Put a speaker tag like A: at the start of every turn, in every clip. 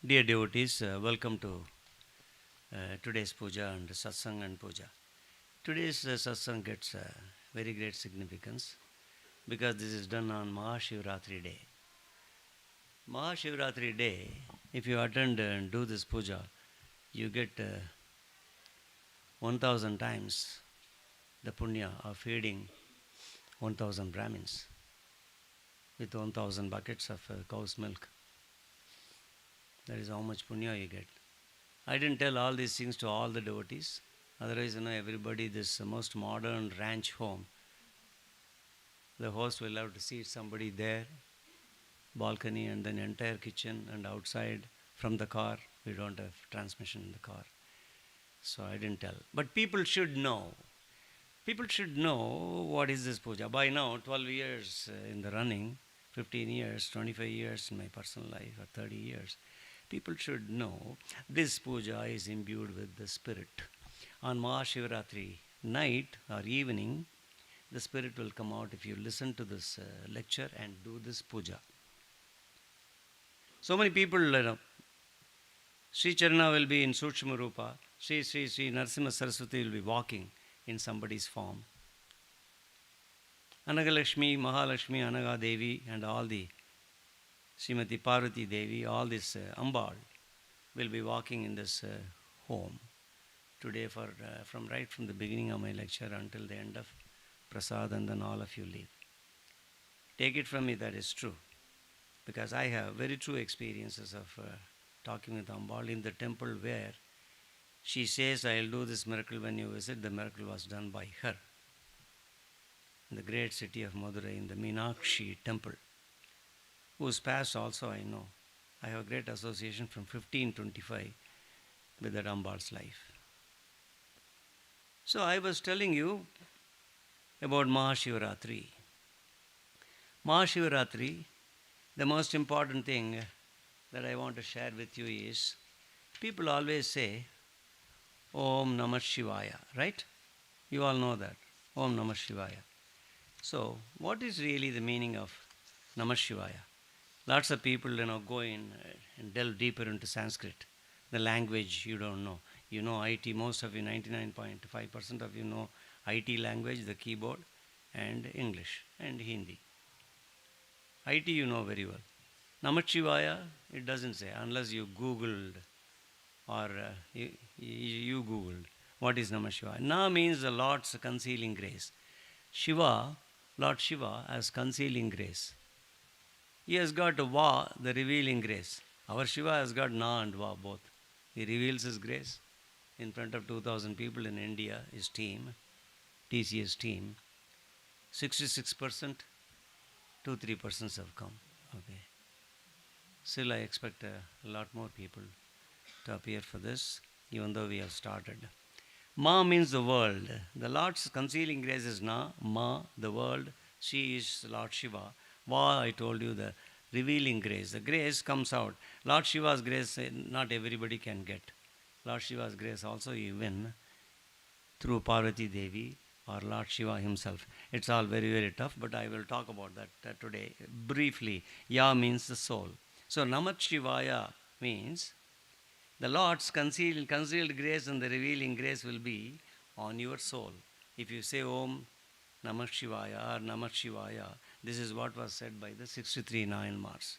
A: Dear devotees, welcome to today's puja and satsang and puja. Today's satsang gets very great significance because this is done on Mahasivaratri Day. Mahasivaratri Day, if you attend and do this puja, you get 1000 times the punya of feeding 1000 Brahmins with 1000 buckets of cow's milk. That is how much punya you get. I didn't tell all these things to all the devotees. Otherwise, everybody, this most modern ranch home, the host will have to seat somebody there, balcony, and then entire kitchen, and outside from the car. We don't have transmission in the car. So I didn't tell. But people should know. People should know what is this puja. By now, 12 years in the running, 15 years, 25 years in my personal life, or 30 years, people should know this puja is imbued with the spirit. On Mahashivaratri night or evening, the spirit will come out if you listen to this lecture and do this puja. So many people, Sri Charana will be in Sukshma Rupa, Sri Narasimha Saraswati will be walking in somebody's form. Anagalakshmi, Mahalakshmi, Anaga Devi, and all the Srimati Parvati Devi, all this Ambal will be walking in this home today from right from the beginning of my lecture until the end of Prasad, and then all of you leave. Take it from me, that is true, because I have very true experiences of talking with Ambal in the temple where she says, I'll do this miracle when you visit. The miracle was done by her in the great city of Madurai, in the Meenakshi temple, whose past also I know. I have a great association from 1525 with that Ambal's life. So I was telling you about Mahashivaratri. Mahashivaratri, the most important thing that I want to share with you is, people always say, Om Namah Shivaya, right? You all know that. Om Namah Shivaya. So, what is really the meaning of Namah Shivaya? Lots of people, go in and delve deeper into Sanskrit, the language you don't know. You know IT, most of you, 99.5% of you know IT language, the keyboard, and English and Hindi. IT you know very well. Namah Shivaya, it doesn't say, unless you Googled or you Googled what is Namah Shivaya. Na means the Lord's concealing grace. Shiva, Lord Shiva, has concealing grace. He has got Va, the revealing grace. Our Shiva has got Na and Va both. He reveals his grace in front of 2,000 people in India, his team, TCS team. 66%, 2-3% have come. Okay. Still, I expect a lot more people to appear for this, even though we have started. Ma means the world. The Lord's concealing grace is Na, Ma, the world. She is Lord Shiva. Va, I told you, the revealing grace. The grace comes out. Lord Shiva's grace, not everybody can get. Lord Shiva's grace also you win through Parvati Devi or Lord Shiva himself. It's all very, very tough, but I will talk about that today briefly. Ya means the soul. So Namah Shivaya means the Lord's concealed grace and the revealing grace will be on your soul. If you say Om Namah Shivaya or Namah Shivaya, this is what was said by the 63 Nayanmars.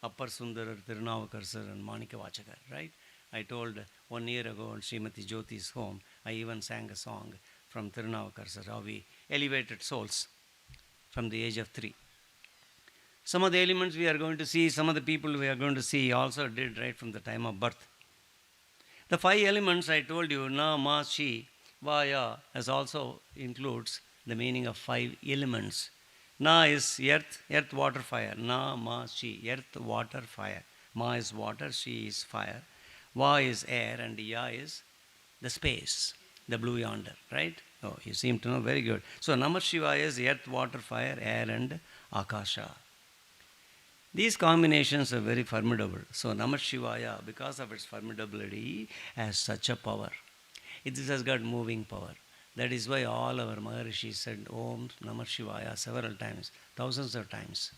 A: Appar Sundarar, Tirunavakarsar and Manikavachakar, right? I told 1 year ago in Srimati Jyoti's home, I even sang a song from Tirunavakarsar, how we elevated souls from the age of 3. Some of the elements we are going to see, some of the people we are going to see also did right from the time of birth. The 5 elements I told you, Na, Ma, Shi, Va, Ya, as also includes the meaning of 5 elements. Na is earth, water, fire. Na, Ma, Shi, earth, water, fire. Ma is water, Shi is fire. Va is air, and Ya is the space, the blue yonder, right? Oh, you seem to know, very good. So Namah Shivaya is earth, water, fire, air, and Akasha. These combinations are very formidable. So Namah Shivaya, because of its formidability, has such a power. It has got moving power. That is why all our Maharishis said Om Namah Shivaya several times, thousands of times.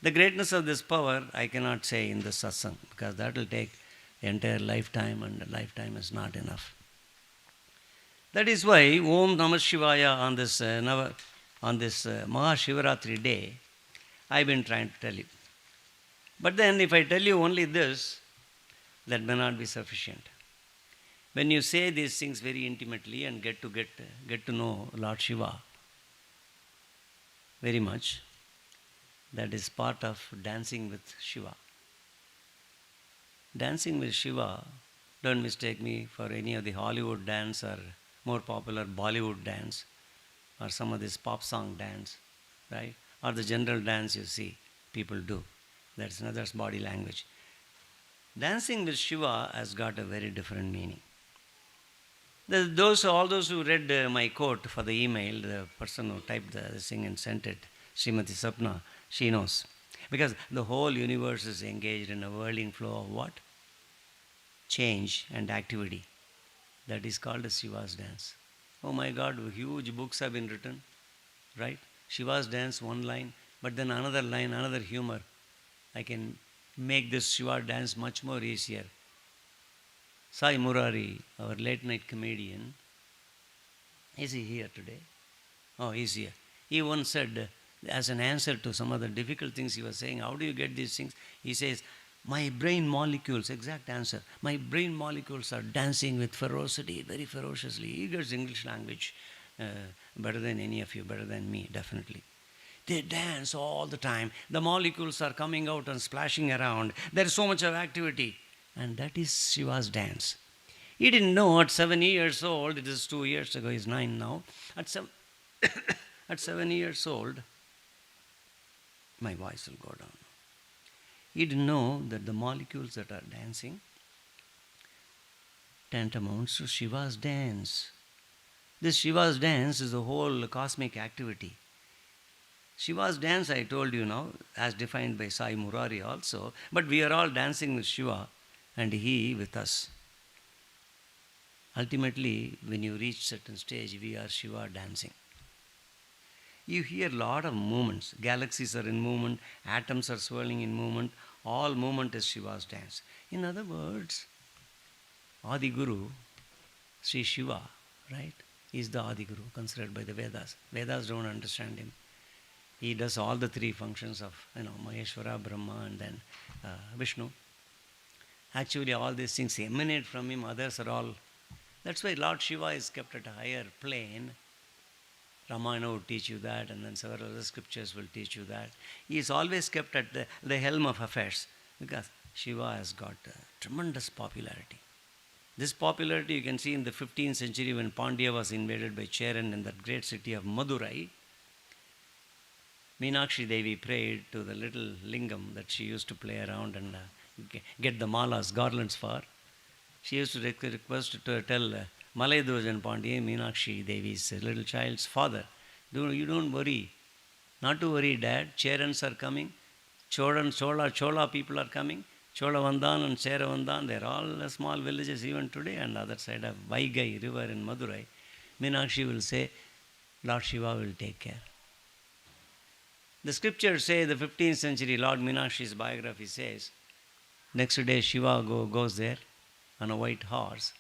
A: The greatness of this power, I cannot say in the satsang, because that will take the entire lifetime, and a lifetime is not enough. That is why Om Namah Shivaya on this Mahasivaratri day, I've been trying to tell you. But then if I tell you only this, that may not be sufficient. When you say these things very intimately and get to know Lord Shiva very much, that is part of dancing with Shiva. Dancing with Shiva, don't mistake me for any of the Hollywood dance or more popular Bollywood dance or some of this pop song dance, right? Or the general dance you see people do. That's another body language. Dancing with Shiva has got a very different meaning. All those who read my quote for the email, the person who typed the thing and sent it, Srimati Sapna, she knows. Because the whole universe is engaged in a whirling flow of what? Change and activity. That is called as Shiva's dance. Oh my God, huge books have been written, right? Shiva's dance, one line, but then another line, another humor. I can make this Shiva dance much more easier. Sai Murari, our late night comedian, is he here today? Oh, he's here. He once said, as an answer to some of the difficult things he was saying, how do you get these things? He says, my brain molecules, exact answer, my brain molecules are dancing with ferocity, very ferociously. He gets English language better than any of you, better than me, definitely. They dance all the time. The molecules are coming out and splashing around. There is so much of activity. And that is Shiva's dance. He didn't know at 7 years old, it is 2 years ago, he's 9 now. At 7 years old, my voice will go down. He didn't know that the molecules that are dancing tantamounts to Shiva's dance. This Shiva's dance is a whole cosmic activity. Shiva's dance, I told you now, as defined by Sai Murari also, but we are all dancing with Shiva and he with us. Ultimately, when you reach certain stage, we are Shiva dancing. You hear a lot of movements. Galaxies are in movement, atoms are swirling in movement. All movement is Shiva's dance. In other words, Adi Guru, Sri Shiva, right, is the Adi Guru considered by the Vedas. Vedas don't understand him. He does all the three functions of, Maheshwara, Brahma, and then Vishnu. Actually, all these things emanate from him. Others are all. That's why Lord Shiva is kept at a higher plane. Ramayana will teach you that, and then several other scriptures will teach you that. He is always kept at the helm of affairs because Shiva has got tremendous popularity. This popularity you can see in the 15th century when Pandya was invaded by Cheran in that great city of Madurai. Meenakshi Devi prayed to the little lingam that she used to play around and get the malas, garlands for. She used to request to tell Malay Dujan Pandya, Meenakshi Devi's little child's father, you don't worry. Not to worry, Dad. Cherans are coming. Chola people are coming. Cholavandan and Seravandan, they're all small villages even today. And the other side of Vaigai river in Madurai, Meenakshi will say, Lord Shiva will take care. The scriptures say, the 15th century Lord Meenakshi's biography says, next day Shiva goes there on a white horse,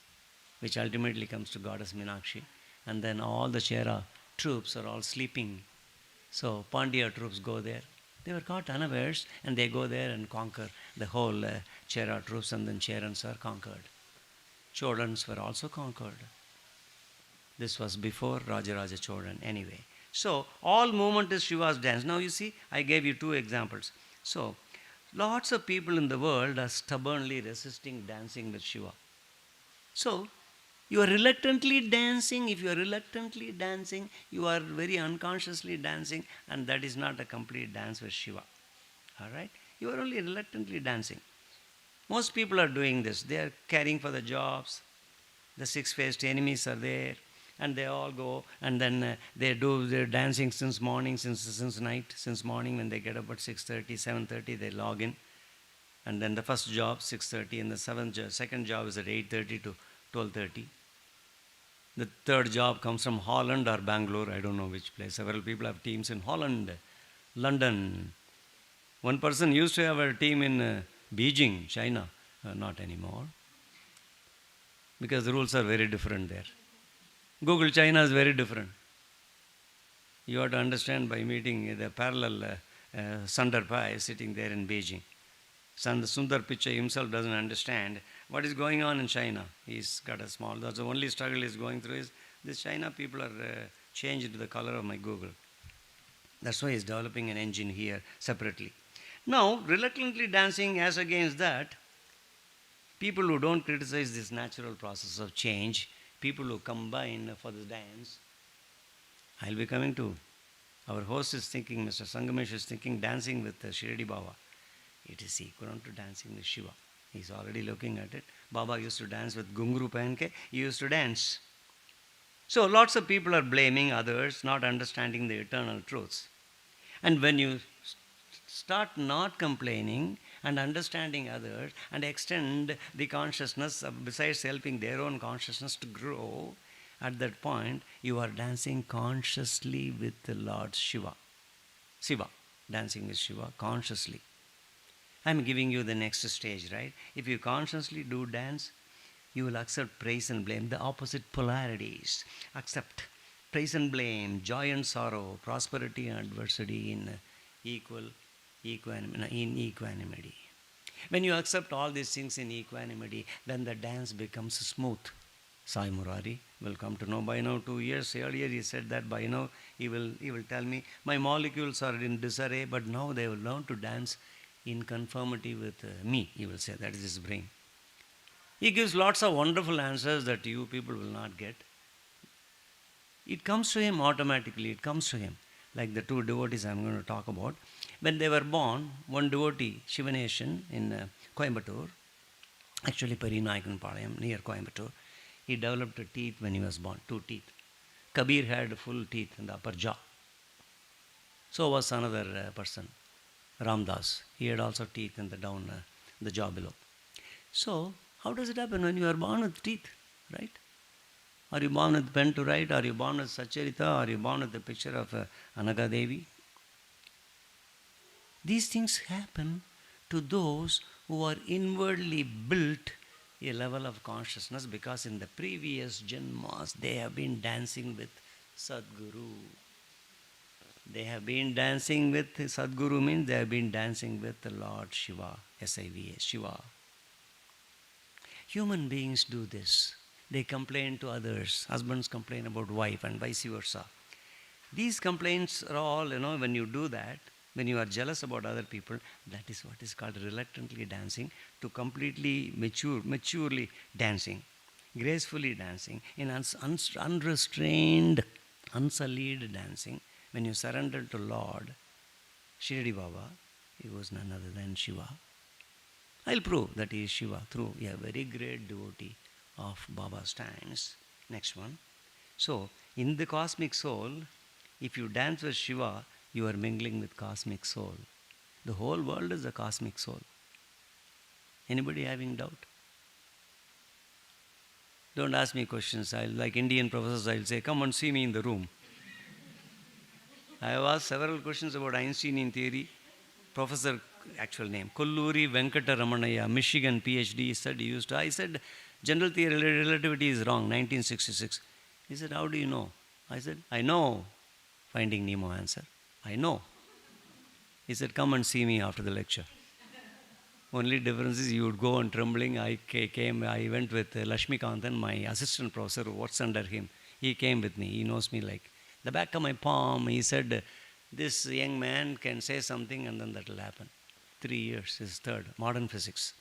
A: which ultimately comes to Goddess Meenakshi. And then all the Chera troops are all sleeping. So Pandya troops go there. They were caught unawares and they go there and conquer the whole Chera troops, and then Cherans are conquered. Cholans were also conquered. This was before Rajaraja Cholan anyway. So all movement is Shiva's dance. Now you see, I gave you 2 examples. So lots of people in the world are stubbornly resisting dancing with Shiva. So you are reluctantly dancing. If you are reluctantly dancing, you are very unconsciously dancing, and that is not a complete dance with Shiva. All right? You are only reluctantly dancing. Most people are doing this. They are caring for the jobs. The 6-faced enemies are there, and they all go, and then they do their dancing since morning, since night, since morning. When they get up at 6:30, 7:30, they log in. And then the first job, 6:30, and the second job is at 8:30 to 12:30. The third job comes from Holland or Bangalore, I don't know which place. Several people have teams in Holland, London, One person used to have a team in Beijing, China. Not anymore. Because the rules are very different there. Google China is very different. You have to understand by meeting the parallel Sundar Pai sitting there in Beijing. Sundar Pichai himself doesn't understand what is going on in China. He's got a small, that's the only struggle he's going through is this China people are changed to the color of my Google. That's why he's developing an engine here separately. Now, reluctantly dancing as against that, people who don't criticize this natural process of change, people who combine for the dance, I'll be coming to. Our host is thinking, Mr. Sangamesh is thinking, dancing with Shirdi Baba. It is equivalent to dancing with Shiva. He's already looking at it. Baba used to dance with Gunguru Pahanke. He used to dance. So lots of people are blaming others, not understanding the eternal truths. And when you start not complaining and understanding others and extend the consciousness, besides helping their own consciousness to grow, at that point you are dancing consciously with the Lord Shiva. Shiva, dancing with Shiva consciously. I'm giving you the next stage, right? If you consciously do dance, you will accept praise and blame, the opposite polarities. Accept praise and blame, joy and sorrow, prosperity and adversity in equanimity. When you accept all these things in equanimity, then the dance becomes smooth. Sai Murari will come to know by now. 2 years earlier he said that by now he will tell me, my molecules are in disarray, but now they will learn to dance in conformity with me, he will say. That is his brain. He gives lots of wonderful answers that you people will not get. It comes to him automatically, it comes to him. Like the two devotees I'm going to talk about. When they were born, one devotee, Shivanation in Coimbatore, actually Parinayakanpalayam near Coimbatore, he developed a teeth when he was born, 2 teeth. Kabir had full teeth in the upper jaw. So was another person, Ramdas. He had also teeth in the down, the jaw below. So, how does it happen when you are born with teeth, right? Are you born with pen to write? Are you born with Sacharita? Are you born with the picture of Anaga Devi? These things happen to those who are inwardly built a level of consciousness because in the previous janmas they have been dancing with Sadguru. They have been dancing with Sadguru means they have been dancing with the Lord Shiva, S-I-V-A, Shiva. Human beings do this. They complain to others. Husbands complain about wife and vice versa. These complaints are all, when you do that, when you are jealous about other people, that is what is called reluctantly dancing, to completely maturely dancing, gracefully dancing, in unrestrained, unsullied dancing. When you surrender to Lord Shirdi Baba, he was none other than Shiva. I'll prove that he is Shiva through a very great devotee of Baba's times. Next one. So, in the cosmic soul, if you dance with Shiva, you are mingling with cosmic soul. The whole world is a cosmic soul. Anybody having doubt? Don't ask me questions. Like Indian professors, I'll say, come and see me in the room. I have asked several questions about Einsteinian theory. Professor, actual name, Kolluri Venkata Ramanaya, Michigan PhD, said he used to. I said, general theory relativity is wrong, 1966. He said, how do you know? I said, I know. Finding Nemo answer. I know. He said, come and see me after the lecture. Only difference is you would go on trembling. I went with Lashmikantan, my assistant professor who works under him. He came with me. He knows me like the back of my palm. He said, this young man can say something and then that will happen. 3 years, his third, modern physics.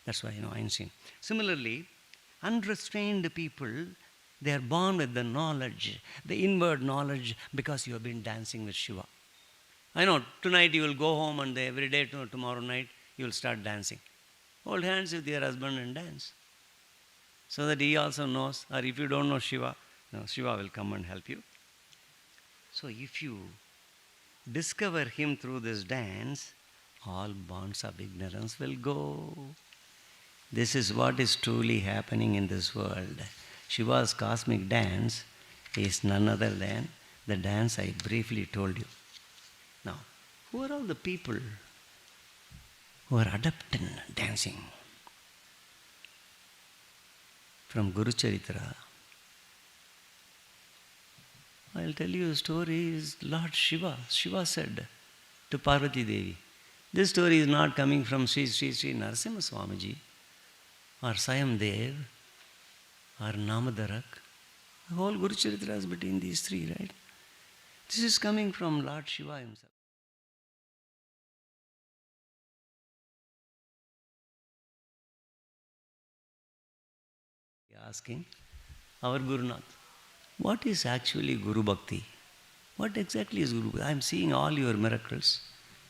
A: That's why, Einstein. Similarly, unrestrained people, they are born with the knowledge, the inward knowledge, because you have been dancing with Shiva. I know, tonight you will go home and every day tomorrow night you will start dancing. Hold hands with your husband and dance. So that he also knows, or if you don't know Shiva, Shiva will come and help you. So if you discover him through this dance, all bonds of ignorance will go. This is what is truly happening in this world. Shiva's cosmic dance is none other than the dance I briefly told you. Now, who are all the people who are adept in dancing. From Guru Charitra, I'll tell you a story. Is Lord Shiva. Shiva said to Parvati Devi. This story is not coming from Sri Narasimha Swamiji or Sayam Dev or Namadarak. The whole Guru Charitra is between these three, right? This is coming from Lord Shiva himself. Asking our Gurunath, what is actually Guru Bhakti? What exactly is Guru Bhakti? I am seeing all your miracles.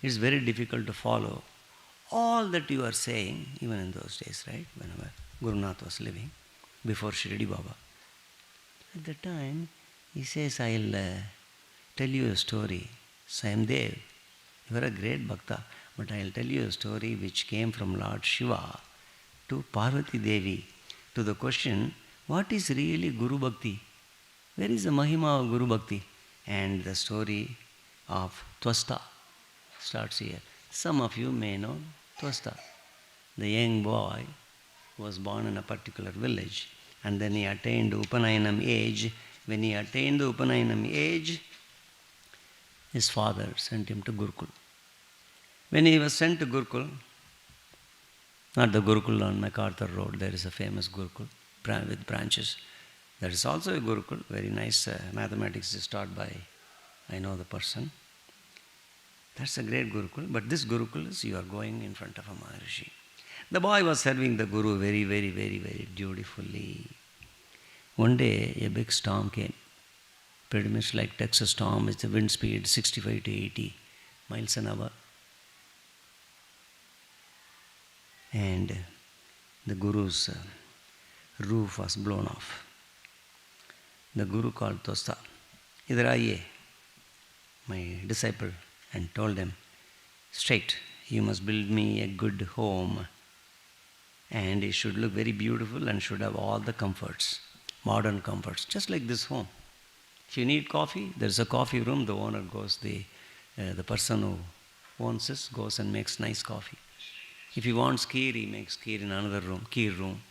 A: It's very difficult to follow all that you are saying, even in those days, right? Whenever Gurunath was living, before Shirdi Baba. At the time, he says, I'll tell you a story. Sayam Dev, you are a great Bhakta, but I'll tell you a story which came from Lord Shiva to Parvati Devi, to the question, what is really Guru Bhakti? Where is the Mahima of Guru Bhakti? And the story of Twasta starts here. Some of you may know Twasta. The young boy was born in a particular village, and then he attained Upanayanam age. When he attained the Upanayanam age, his father sent him to Gurukul. When he was sent to Gurukul, not the Gurukul on MacArthur Road, there is a famous Gurukul with branches. There is also a Gurukul, very nice mathematics is taught by, I know the person. That's a great Gurukul, but this Gurukul is you are going in front of a Maharishi. The boy was serving the Guru very, very, very, very dutifully. One day, a big storm came, pretty much like Texas storm. It's the wind speed 65 to 80 miles an hour. And the Guru's roof was blown off. The Guru called Tosta, "Idhar aaiye," my disciple, and told him, "Straight, you must build me a good home, and it should look very beautiful and should have all the comforts, modern comforts, just like this home. If you need coffee, there's a coffee room. The owner goes, the person who owns this goes and makes nice coffee. If he wants kheer, he makes kheer in another room, kheer room.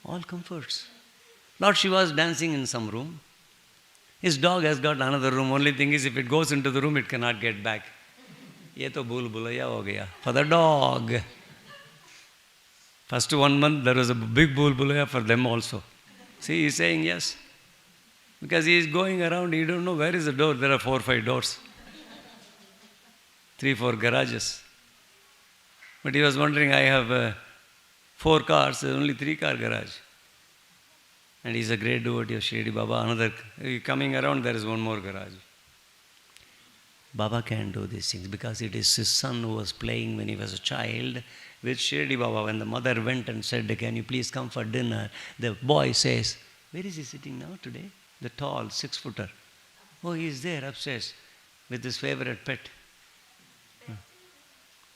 A: All comforts. Lord Shiva is dancing in some room. His dog has got another room. Only thing is, if it goes into the room, it cannot get back. Ye to bhul bhulaiya ho gaya for the dog. First 1 month, there was a big bhul bhulaiya for them also. See, he's saying yes. Because he is going around, he don't know where is the door. There are 4 or 5 doors. 3 or 4 garages. But he was wondering, I have 4 cars, there's only 3-car garage. And he's a great devotee of Shirdi Baba. Another, coming around, there is 1 more garage. Baba can't do these things because it is his son who was playing when he was a child with Shirdi Baba. When the mother went and said, "Can you please come for dinner?" The boy says, "Where is he sitting now today?" The tall 6-footer. "Oh, he is there upstairs with his favorite pet."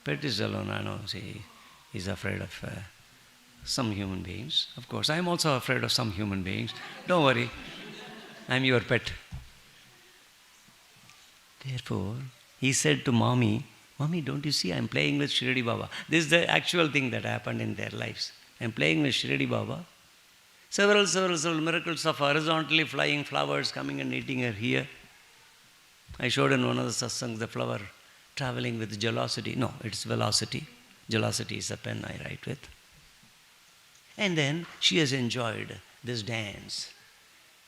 A: Pet is alone, I know. See, he's afraid of some human beings. Of course, I am also afraid of some human beings. Don't worry, I am your pet. Therefore, he said to Mommy, "Mommy, don't you see I am playing with Shirdi Baba?" This is the actual thing that happened in their lives. I am playing with Shirdi Baba. Several miracles of horizontally flying flowers coming and eating her here. I showed in one of the satsangs the flower traveling with velocity. No, it's velocity. Velocity is a pen I write with. And then she has enjoyed this dance.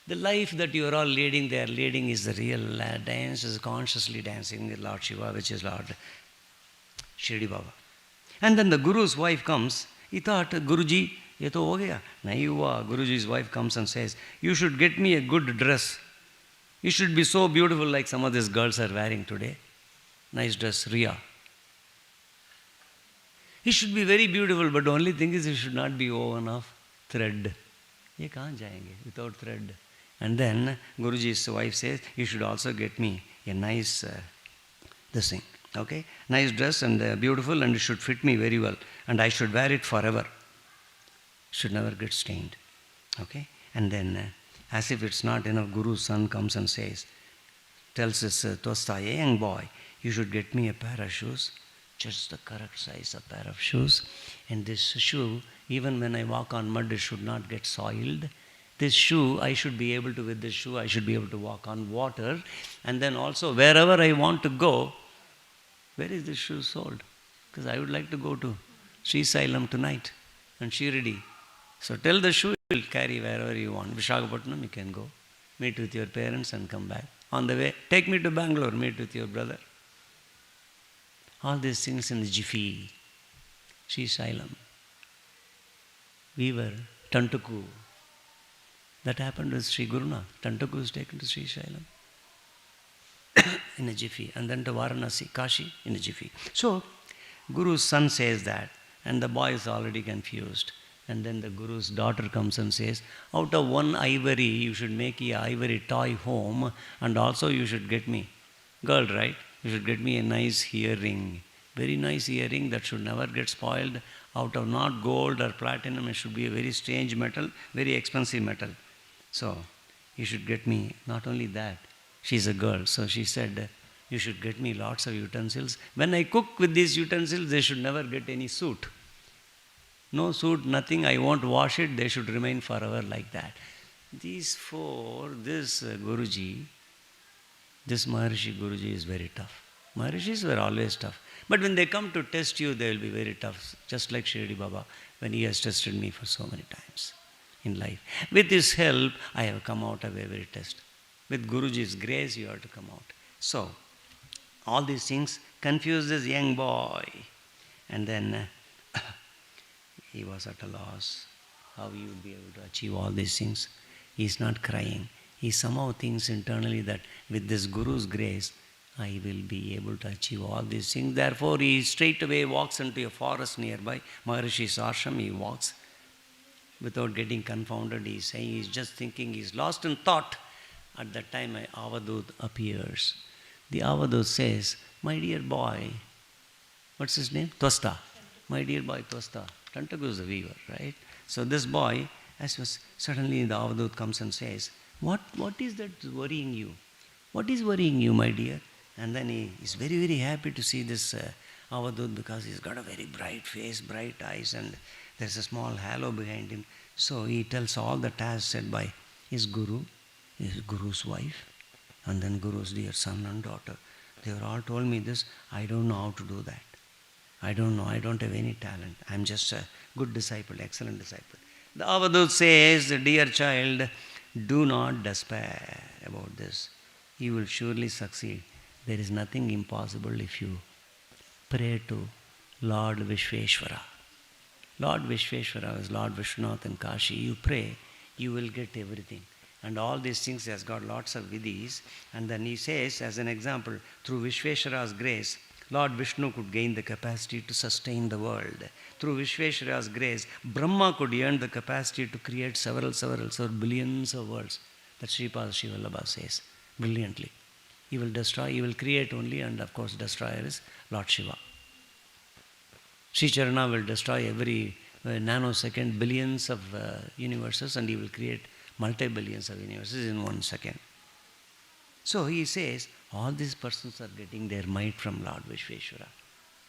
A: The life that you are all leading, they are leading is the real dance, is consciously dancing with Lord Shiva, which is Lord Shirdi Baba. And then the Guru's wife comes. He thought, "Guruji, ye to ho gaya." Nahi hua. Guruji's wife comes and says, "You should get me a good dress. You should be so beautiful like some of these girls are wearing today. Nice dress, Riya. It should be very beautiful, but the only thing is it should not be woven of thread. Ye kahan jayenge without thread?" And then Guruji's wife says, "You should also get me a nice this thing, okay? Nice dress and beautiful, and it should fit me very well. And I should wear it forever. Should never get stained, okay?" And then, as if it's not enough, Guru's son comes and says, tells this Tosta, a young boy, "You should get me a pair of shoes just the correct size of pair of shoes. And this shoe, even when I walk on mud, it should not get soiled. This shoe, I should be able to, with this shoe, I should be able to walk on water. And then also, wherever I want to go, where is this shoe sold? Because I would like to go to Sri Sailam tonight and Shirdi. So tell the shoe, you will carry wherever you want. Visakhapatnam, you can go. Meet with your parents and come back. On the way, take me to Bangalore, meet with your brother. All these things in the jiffy. Sri Sailam. Weaver, Tantuku. That happened with Sri Guruna. Tantuku was taken to Sri Sailam in a jiffy. And then to Varanasi, Kashi in a jiffy. So, Guru's son says that. And the boy is already confused. And then the Guru's daughter comes and says, out of one ivory, you should make an ivory toy home. And also you should get me, girl, right? You should get me a nice earring. Very nice earring that should never get spoiled. Out of not gold or platinum, it should be a very strange metal, very expensive metal. So, you should get me, not only that, she's a girl. So she said, you should get me lots of utensils. When I cook with these utensils, they should never get any soot. No soot, nothing. I won't wash it. They should remain forever like that. These four, this Guruji, this Maharishi Guruji is very tough. Maharishis were always tough. But when they come to test you, they will be very tough. Just like Shirdi Baba, when he has tested me for so many times in life. With his help, I have come out of every test. With Guruji's grace, you have to come out. So, all these things confuse this young boy. And then he was at a loss how he would be able to achieve all these things. He is not crying. He somehow thinks internally that with this Guru's grace, I will be able to achieve all these things. Therefore, he straight away walks into a forest nearby. Maharishi's ashram, he walks without getting confounded. He's saying, he's just thinking, he's lost in thought. At that time, an Avadut appears. The Avadut says, my dear boy, what's his name? Twasta. My dear boy Twasta. Tantaku is the weaver, right? So this boy, suddenly the Avadut comes and says, what is that worrying you? What is worrying you, my dear? And then he is very, very happy to see this Avadut because he's got a very bright face, bright eyes, and there's a small halo behind him. So he tells all the tasks said by his Guru, his Guru's wife, and then Guru's dear son and daughter. They were all told me this. I don't know how to do that. I don't know. I don't have any talent. I'm just a good disciple, excellent disciple. The Avadut says, dear child, do not despair about this. You will surely succeed. There is nothing impossible if you pray to Lord Vishveshwara. Lord Vishveshwara is Lord Vishwanath in Kashi. You pray, you will get everything. And all these things, he has got lots of vidhis. And then he says, as an example, through Vishveshwara's grace, Lord Vishnu could gain the capacity to sustain the world. Through Vishveshwara's grace, Brahma could earn the capacity to create several billions of worlds. That Sripad Shivallabha says brilliantly. He will destroy, he will create only, and of course destroyer is Lord Shiva. Sri Charana will destroy every nanosecond billions of universes, and he will create multi-billions of universes in 1 second. So he says, all these persons are getting their might from Lord Vishveshwara.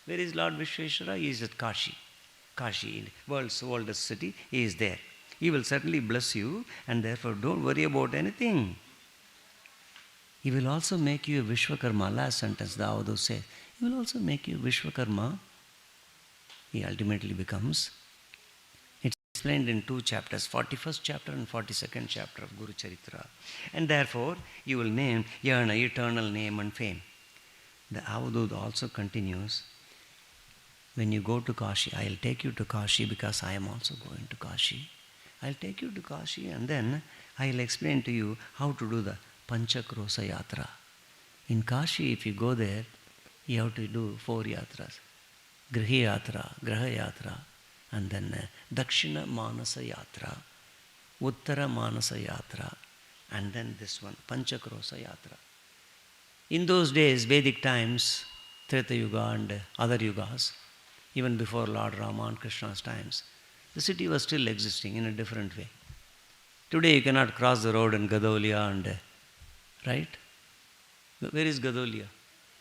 A: Where is Lord Vishveshwara? He is at Kashi. Kashi, world's oldest city, he is there. He will certainly bless you, and therefore don't worry about anything. He will also make you a Vishwakarma. Last sentence, the Avadut says, he will also make you Vishwakarma. He ultimately becomes. It's explained in 2 chapters, 41st chapter and 42nd chapter of Guru Charitra. And therefore, you will earn an eternal name and fame. The Avadut also continues, when you go to Kashi, I'll take you to Kashi because I am also going to Kashi. I'll take you to Kashi and then I'll explain to you how to do the Panchakrosa Yatra. In Kashi, if you go there, you have to do 4 yatras. Graha Yatra, and then Dakshina Manasa Yatra, Uttara Manasa Yatra, and then this one, Panchakrosa Yatra. In those days, Vedic times, Treta Yuga and other yugas, even before Lord Rama and Krishna's times, the city was still existing in a different way. Today you cannot cross the road in Gadolia and, right? Where is Gadolia?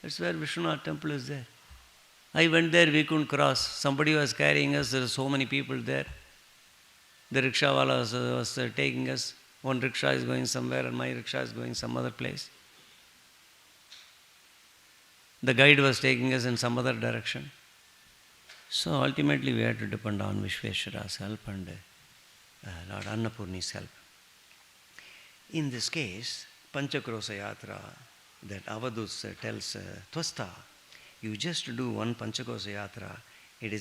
A: That's where Vishwanath temple is there. I went there, we couldn't cross. Somebody was carrying us, there were so many people there. The rickshawala was taking us. One rickshaw is going somewhere and my rickshaw is going some other place. The guide was taking us in some other direction. So ultimately we had to depend on Vishveshwara's help and Lord Annapurni's help. In this case, Panchakrosa Yatra, that Avadut tells Twasta, you just do one Panchakrosa Yatra, it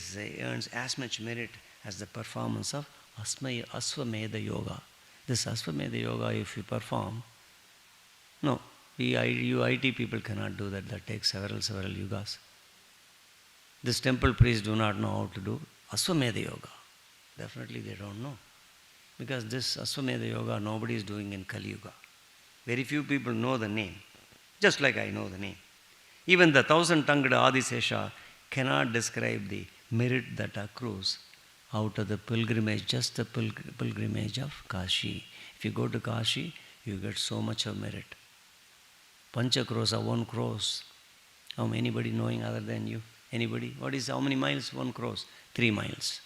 A: earns as much merit as the performance of Asvamedha Yoga. This Asvamedha Yoga, if you perform, no, you IT people cannot do that. That takes several yugas. This temple priests do not know how to do Asvamedha Yoga. Definitely they don't know. Because this Asvamedha Yoga nobody is doing in Kali Yuga. Very few people know the name, just like I know the name. Even the 1,000-tongued Adisesha cannot describe the merit that accrues out of the pilgrimage, just the pilgrimage of Kashi. If you go to Kashi, you get so much of merit. Panchakrosa, 1 crores. How anybody knowing other than you? Anybody? How many miles? 1 crores? 3 miles.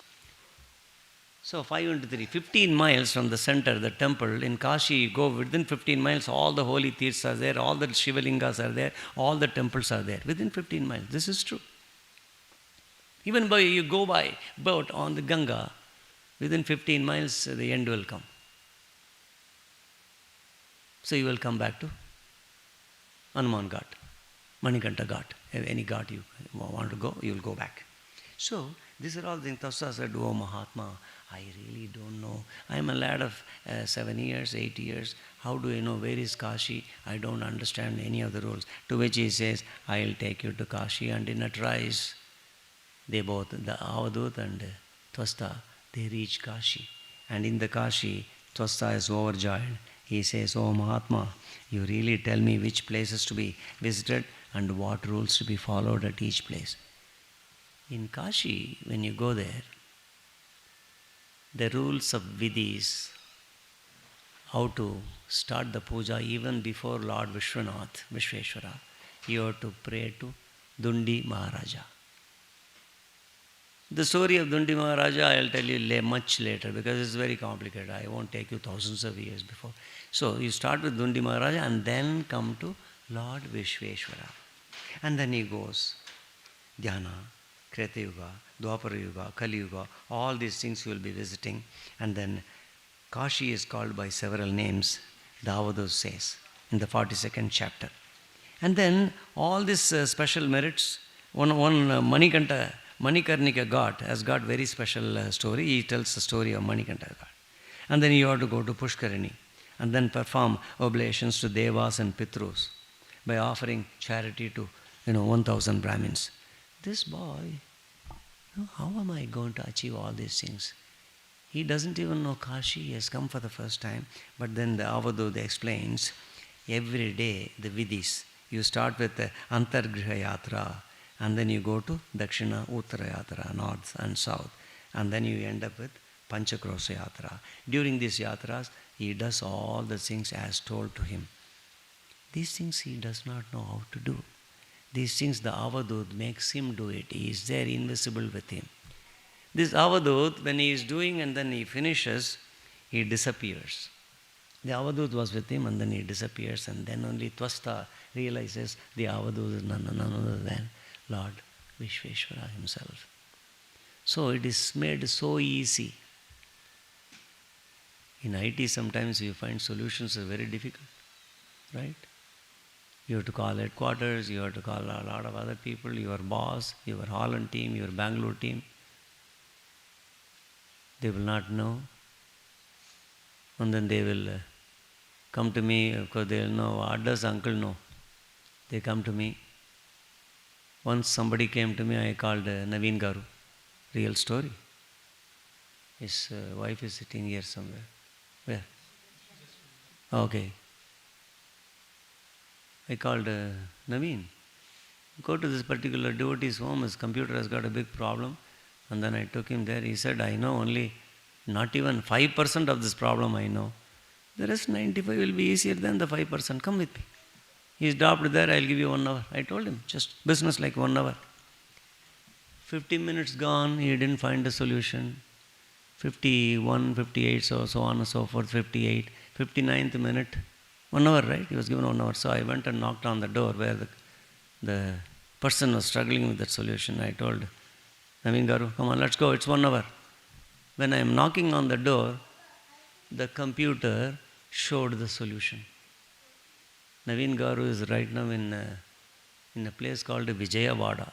A: So 5 into 3, 15 miles from the center, the temple. In Kashi, you go within 15 miles, all the holy tirthas are there, all the Shivalingas are there, all the temples are there, within 15 miles. This is true. Even you go by boat on the Ganga, within 15 miles, the end will come. So you will come back to Hanuman Ghat, Manikanta Ghat, any ghat you want to go, you will go back. So, these are all the things. Tassa said, oh Mahatma, I really don't know. I am a lad of 7 years, 8 years. How do I know where is Kashi? I don't understand any of the rules. To which he says, I'll take you to Kashi. And in a trice, they both, the Avadut and Twasta, they reach Kashi. And in the Kashi, Twasta is overjoyed. He says, oh Mahatma, you really tell me which places to be visited and what rules to be followed at each place. In Kashi, when you go there, the rules of Vidhis, how to start the puja even before Lord Vishveshwara, you have to pray to Dundi Maharaja. The story of Dundi Maharaja I will tell you much later because it's very complicated. I won't take you thousands of years before. So you start with Dundi Maharaja and then come to Lord Vishveshwara. And then he goes, Dhyana, Kreta Yuga, Dwapara Yuga, Kali Yuga, all these things you will be visiting. And then Kashi is called by several names, the Avadut says, in the 42nd chapter. And then all these special merits, one Manikarnika god has got very special story. He tells the story of Manikanta god. And then you have to go to Pushkarini and then perform oblations to Devas and Pitrus by offering charity to 1,000 Brahmins. This boy, how am I going to achieve all these things? He doesn't even know Kashi. He has come for the first time. But then the Avadut explains, every day the Vidhis, you start with the Antargriha Yatra and then you go to Dakshina Uttara Yatra, north and south. And then you end up with Panchakrosa Yatra. During these yatras, he does all the things as told to him. These things he does not know how to do. These things the Avadut makes him do it. He is there invisible with him. This Avadut, when he is doing and then he finishes, he disappears. The Avadut was with him and then he disappears and then only Twasta realizes the Avadut is none other than Lord Vishveshwara himself. So it is made so easy. In IT sometimes you find solutions are very difficult, right? You have to call headquarters, you have to call a lot of other people, your boss, your Holland team, your Bangalore team. They will not know. And then they will come to me, of course they will know, what does uncle know? They come to me. Once somebody came to me, I called Naveen Garu, real story. His wife is sitting here somewhere. Where? Okay. I called Naveen. Go to this particular devotee's home, his computer has got a big problem. And then I took him there. He said, I know only not even 5% of this problem I know. The rest 95 will be easier than the 5%. Come with me. He dropped there, I'll give you 1 hour. I told him, just business like 1 hour. 50 minutes gone, he didn't find a solution. 51, 58, so on and so forth, 58, 59th minute, 1 hour, right? He was given 1 hour. So I went and knocked on the door where the person was struggling with that solution. I told Naveen Garu, come on, let's go, it's 1 hour. When I am knocking on the door, the computer showed the solution. Naveen Garu is right now in a place called Vijayawada.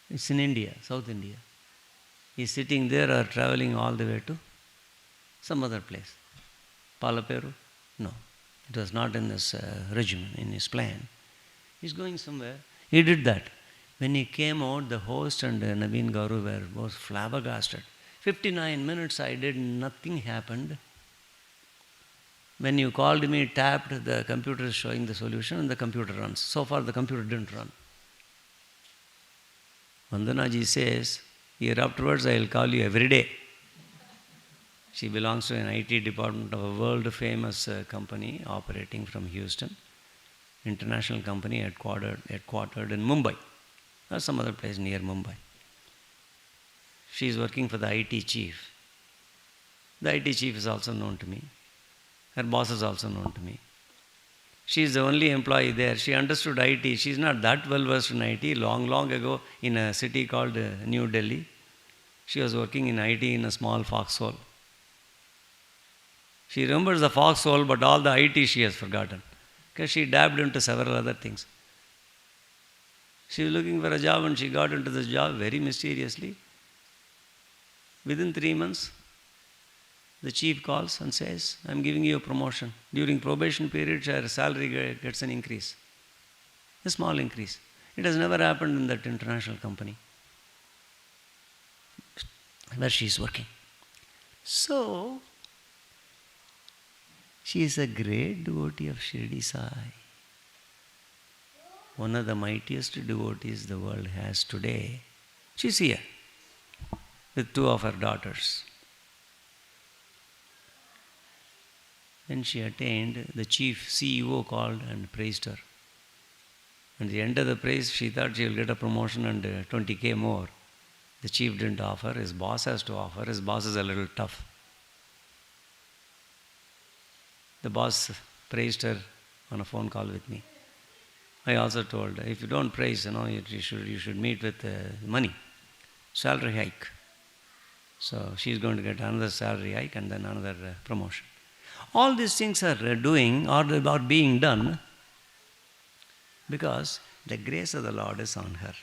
A: It's in India, South India. He's sitting there or traveling all the way to some other place. Palaperu? No. It was not in his regimen, in his plan. He's going somewhere. He did that. When he came out, the host and Naveen Garu were both flabbergasted. 59 minutes I did, nothing happened. When you called me, tapped, the computer is showing the solution and the computer runs. So far the computer didn't run. Vandanaji says, year afterwards I will call you every day. She belongs to an IT department of a world famous company operating from Houston. International company headquartered in Mumbai or some other place near Mumbai. She is working for the IT chief. The IT chief is also known to me. Her boss is also known to me. She is the only employee there. She understood IT. She is not that well versed in IT. Long ago in a city called New Delhi, she was working in IT in a small foxhole. She remembers the foxhole, but all the IT she has forgotten because she dabbed into several other things. She was looking for a job and she got into this job very mysteriously. Within 3 months, the chief calls and says, I'm giving you a promotion. During probation period, her salary gets an increase. A small increase. It has never happened in that international company where she is working. So, she is a great devotee of Shirdi Sai. One of the mightiest devotees the world has today. She's here with 2 of her daughters. When she attained, the chief CEO called and praised her. At the end of the praise, she thought she will get a promotion and 20K more. The chief didn't offer. His boss has to offer. His boss is a little tough. The boss praised her on a phone call with me. I also told her, if you don't praise, you should meet with money, salary hike. So she's going to get another salary hike and then another promotion. All these things are being done because the grace of the Lord is on her.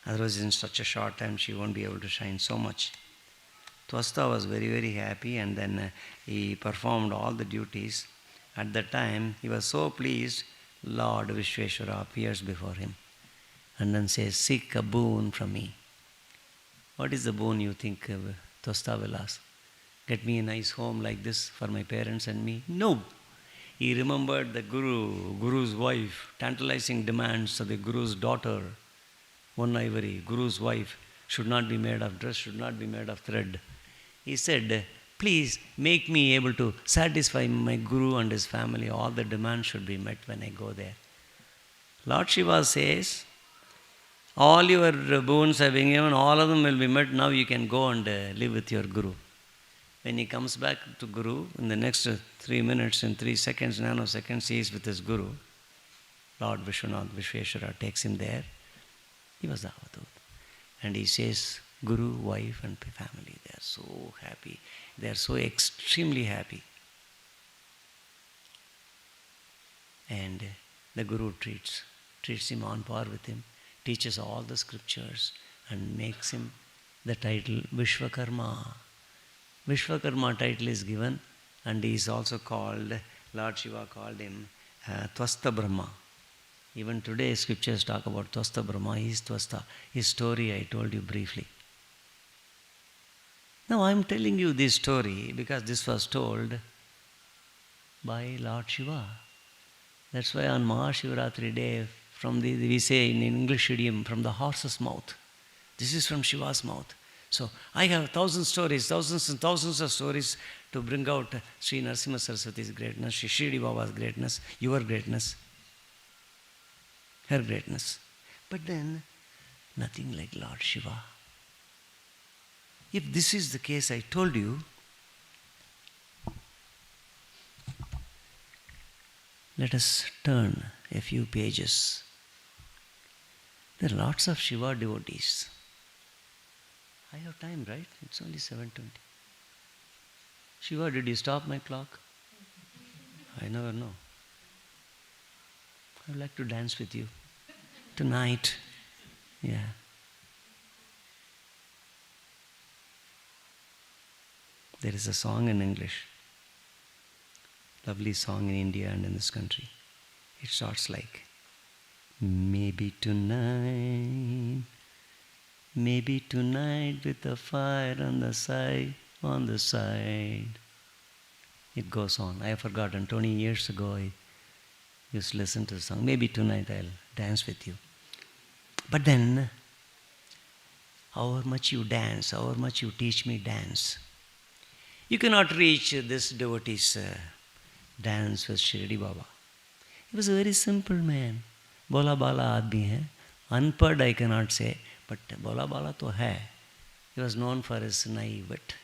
A: Otherwise, in such a short time, she won't be able to shine so much. Twasta was very, very happy, and then he performed all the duties. At that time, he was so pleased, Lord Vishweshwara appears before him and then says, seek a boon from me. What is the boon you think Twasta will ask? Get me a nice home like this for my parents and me? No. He remembered the Guru's wife, tantalizing demands of the Guru's daughter, one ivory, Guru's wife, should not be made of dress, should not be made of thread. He said, please make me able to satisfy my Guru and his family. All the demands should be met when I go there. Lord Shiva says, all your boons have been given, all of them will be met. Now you can go and live with your Guru. When he comes back to Guru, in the next 3 minutes, in 3 seconds, nanoseconds, he is with his Guru. Lord Vishwanath Vishweshwara takes him there. He was the Avatut. And he says, Guru, wife and family, they are so happy. They are so extremely happy. And the Guru treats him on par with him, teaches all the scriptures and makes him the title Vishwakarma. Vishwakarma title is given, and he is also called, Lord Shiva called him Twasta Brahma. Even today scriptures talk about Twasta Brahma. He is Twasta. His story I told you briefly. Now I am telling you this story because this was told by Lord Shiva. That's why on Mahasivaratri day, we say in English idiom, from the horse's mouth. This is from Shiva's mouth. So I have thousands and thousands of stories to bring out Sri Narasimha Saraswati's greatness, Sri Shirdi Baba's greatness, your greatness, her greatness. But then Nothing like Lord Shiva. If this is the case, I told you, let us turn a few pages. There are lots of Shiva devotees. I have time, right? It's only 7:20. Shiva, did you stop my clock? I never know. I would like to dance with you tonight. Yeah. There is a song in English, lovely song in India and in this country. It starts like, maybe tonight with the fire on the side. It goes on. I have forgotten. 20 years ago, I used to listen to the song. Maybe tonight I'll dance with you. But then, however much you dance, however much you teach me dance, you cannot reach this devotee's dance with Shirdi Baba. He was a very simple man. Bola bala aadmi hai. Unpad I cannot say, but bola bala to hai. He was known for his naivete.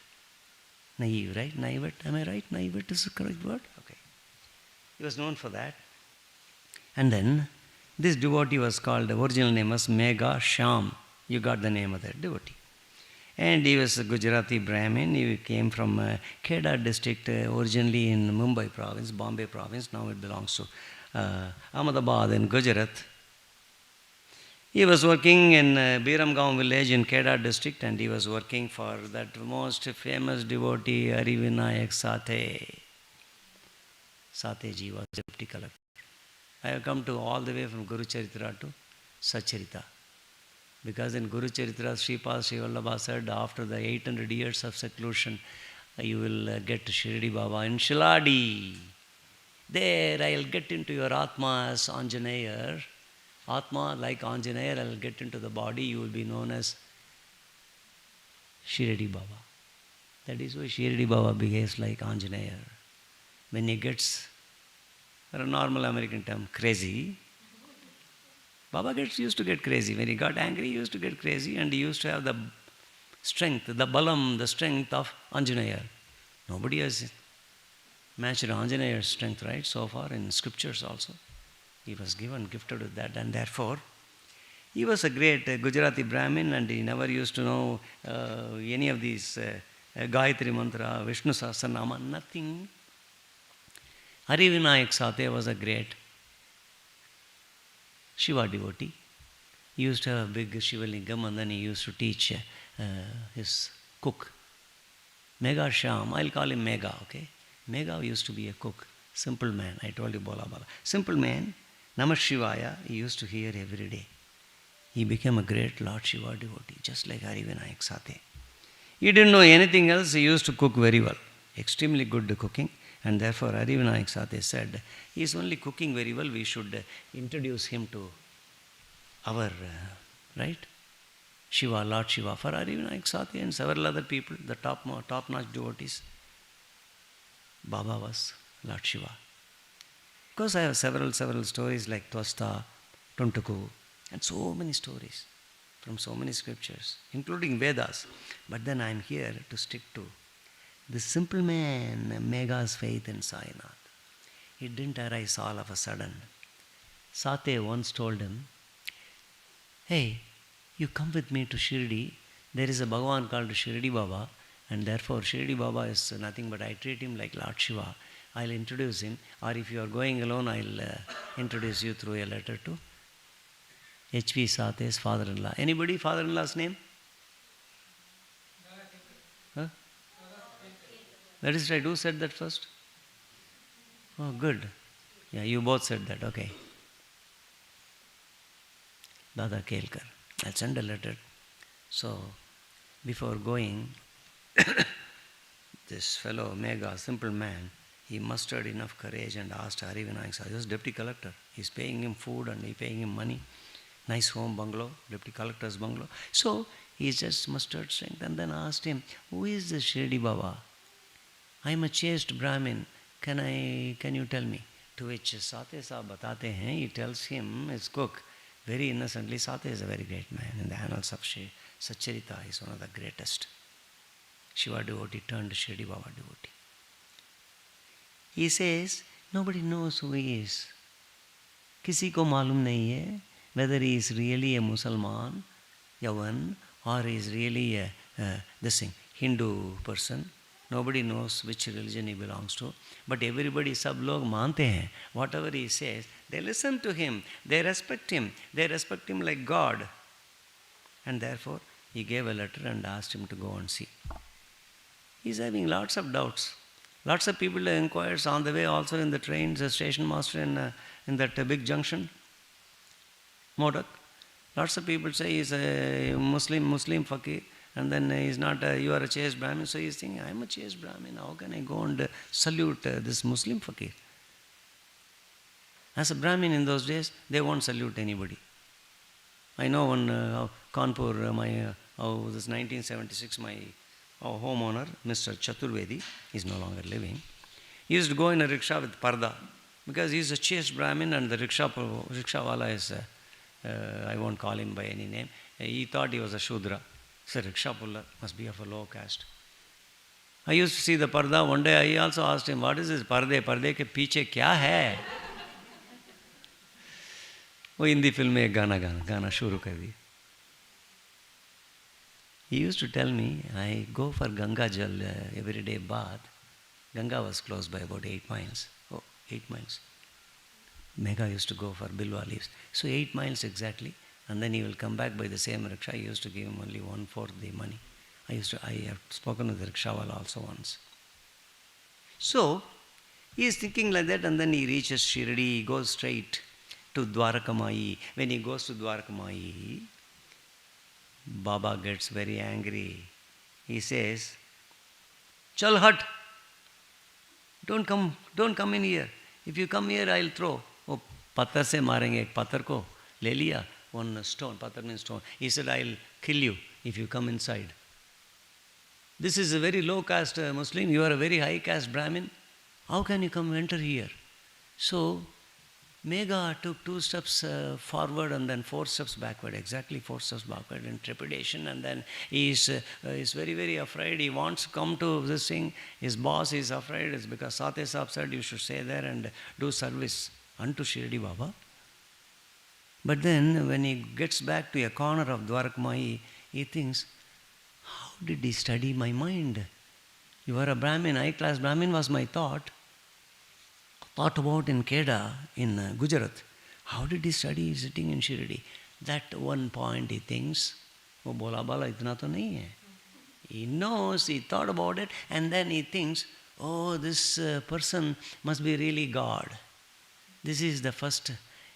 A: Naive, right? Naivete, am I right? Naivete is the correct word? Okay. He was known for that. And then, this devotee was called, the original name was Megha Shyam. You got the name of that devotee. And he was a Gujarati Brahmin. He came from Kheda district, originally in Mumbai province, Bombay province. Now it belongs to Ahmedabad in Gujarat. He was working in Biramgaon village in Kheda district, and he was working for that most famous devotee, Harivinayak Sathe. Sathe ji was deputy collector. I have come to all the way from Guru Charitra to Sacharita. Because in Guru Charitra, Sripad Sri Vallabha said, after the 800 years of seclusion, you will get to Shirdi Baba in Shiladi. There I will get into your Atma as Anjaneya. Atma, like Anjaneya, I will get into the body. You will be known as Shirdi Baba. That is why Shirdi Baba behaves like Anjaneya. When he gets, for a normal American term, crazy, Baba used to get crazy. When he got angry, he used to get crazy, and he used to have the strength, the balam, the strength of Anjaneya. Nobody has matched Anjaneya's strength, right, so far in scriptures also. He was gifted with that, and therefore, he was a great Gujarati Brahmin, and he never used to know any of these Gayatri Mantra, Vishnu Sahasranama, nothing. Harivinayak Sathe was a great Shiva devotee. He used to have a big Shiva lingam, and then he used to teach his cook. Megha Shyam, I'll call him Megha, okay? Megha used to be a cook, simple man. I told you Bola Bala. Simple man, Namah Shivaya, he used to hear every day. He became a great Lord Shiva devotee, just like Harivinayak Sathe. He didn't know anything else, he used to cook very well. Extremely good cooking. And therefore, Harivinayak Sathe said, he is only cooking very well, we should introduce him to our, right? Shiva, Lord Shiva. For Harivinayak Sathe and several other people, the top-notch devotees, Baba was Lord Shiva. Of course, I have several stories like Twasta, Tuntuku, and so many stories from so many scriptures, including Vedas. But then I am here to stick to this simple man, Megha's faith in Sainath. It didn't arise all of a sudden. Sathe once told him, hey, you come with me to Shirdi. There is a Bhagavan called Shirdi Baba, and therefore Shirdi Baba is nothing but I treat him like Lord Shiva. I'll introduce him, or if you are going alone, I'll introduce you through a letter to H.P. Sathe's father-in-law. Anybody father-in-law's name? Huh? That is right. Who said that first? Oh, good. Yeah, you both said that. Okay. Dada Kelkar. I'll send a letter. So, before going, this fellow, Megha, simple man, he mustered enough courage and asked Harivinayak Sathe, he was deputy collector. He's paying him food and he's paying him money. Nice home, bungalow, deputy collector's bungalow. So, he just mustered strength and then asked him, who is this Shirdi Baba? I'm a chaste Brahmin. Can you tell me? To which Sathe Sahib batate hain, he tells him, his cook, very innocently, Satya is a very great man. In the annals of Satcharita, he is one of the greatest. Shiva devotee turned Shirdi Baba devotee. He says, nobody knows who he is. किसी को मालूम नहीं है whether he is really a Musalman, Yavan, or he is really a this thing, Hindu person. Nobody knows which religion he belongs to. But everybody, सब लोग मानते हैं. Whatever he says, they listen to him. They respect him. They respect him like God. And therefore, he gave a letter and asked him to go and see. He is having lots of doubts. Lots of people inquires on the way also in the trains, the station master in that big junction, Modak. Lots of people say he's a Muslim fakir, and then he's not, you are a chaste Brahmin, so he's thinking, I'm a chaste Brahmin, how can I go and salute this Muslim fakir? As a Brahmin in those days, they won't salute anybody. I know one Kanpur, this 1976, our homeowner, Mr. Chaturvedi, is no longer living. He used to go in a rickshaw with parda, because he's a chaste Brahmin and the rickshawala is, I won't call him by any name, he thought he was a Shudra. So rickshaw puller must be of a low caste. I used to see the parda. One day I also asked him, what is this parde? Parde ke piche kya hai? वो Hindi film में एक गाना शुरू कर दिया. He used to tell me, I go for Ganga Jal every day bath. Ganga was close by about 8 miles. Oh, 8 miles. Mega used to go for Bilwa leaves. So 8 miles exactly. And then he will come back by the same rickshaw. I used to give him only 1/4 the money. I have spoken with the rickshawala also once. So, he is thinking like that, and then he reaches Shirdi, he goes straight to Dwarakamayi. When he goes to Dwarakamayi, Baba gets very angry. He says, Chal hat! Don't come in here. If you come here, I'll throw. Oh, patthar se marenge, ek patthar ko le liya. One stone, patthar means stone. He said, I'll kill you if you come inside. This is a very low caste Muslim. You are a very high caste Brahmin. How can you enter here? So, Megha took 2 steps forward and then 4 steps backward, exactly 4 steps backward in trepidation, and then he is very, very afraid. He wants to come to this thing. His boss is afraid. It's because Satya Sahib said you should stay there and do service unto Shirdi Baba. But then when he gets back to a corner of Dwarakamayi, he thinks, how did he study my mind? You are a Brahmin, high-class Brahmin was my thought about in Keda, in Gujarat. How did he study sitting in Shirdi? That one point he thinks, oh, bola bala itna to nahi hai. He knows, he thought about it, and then he thinks, oh, this person must be really God. This is the first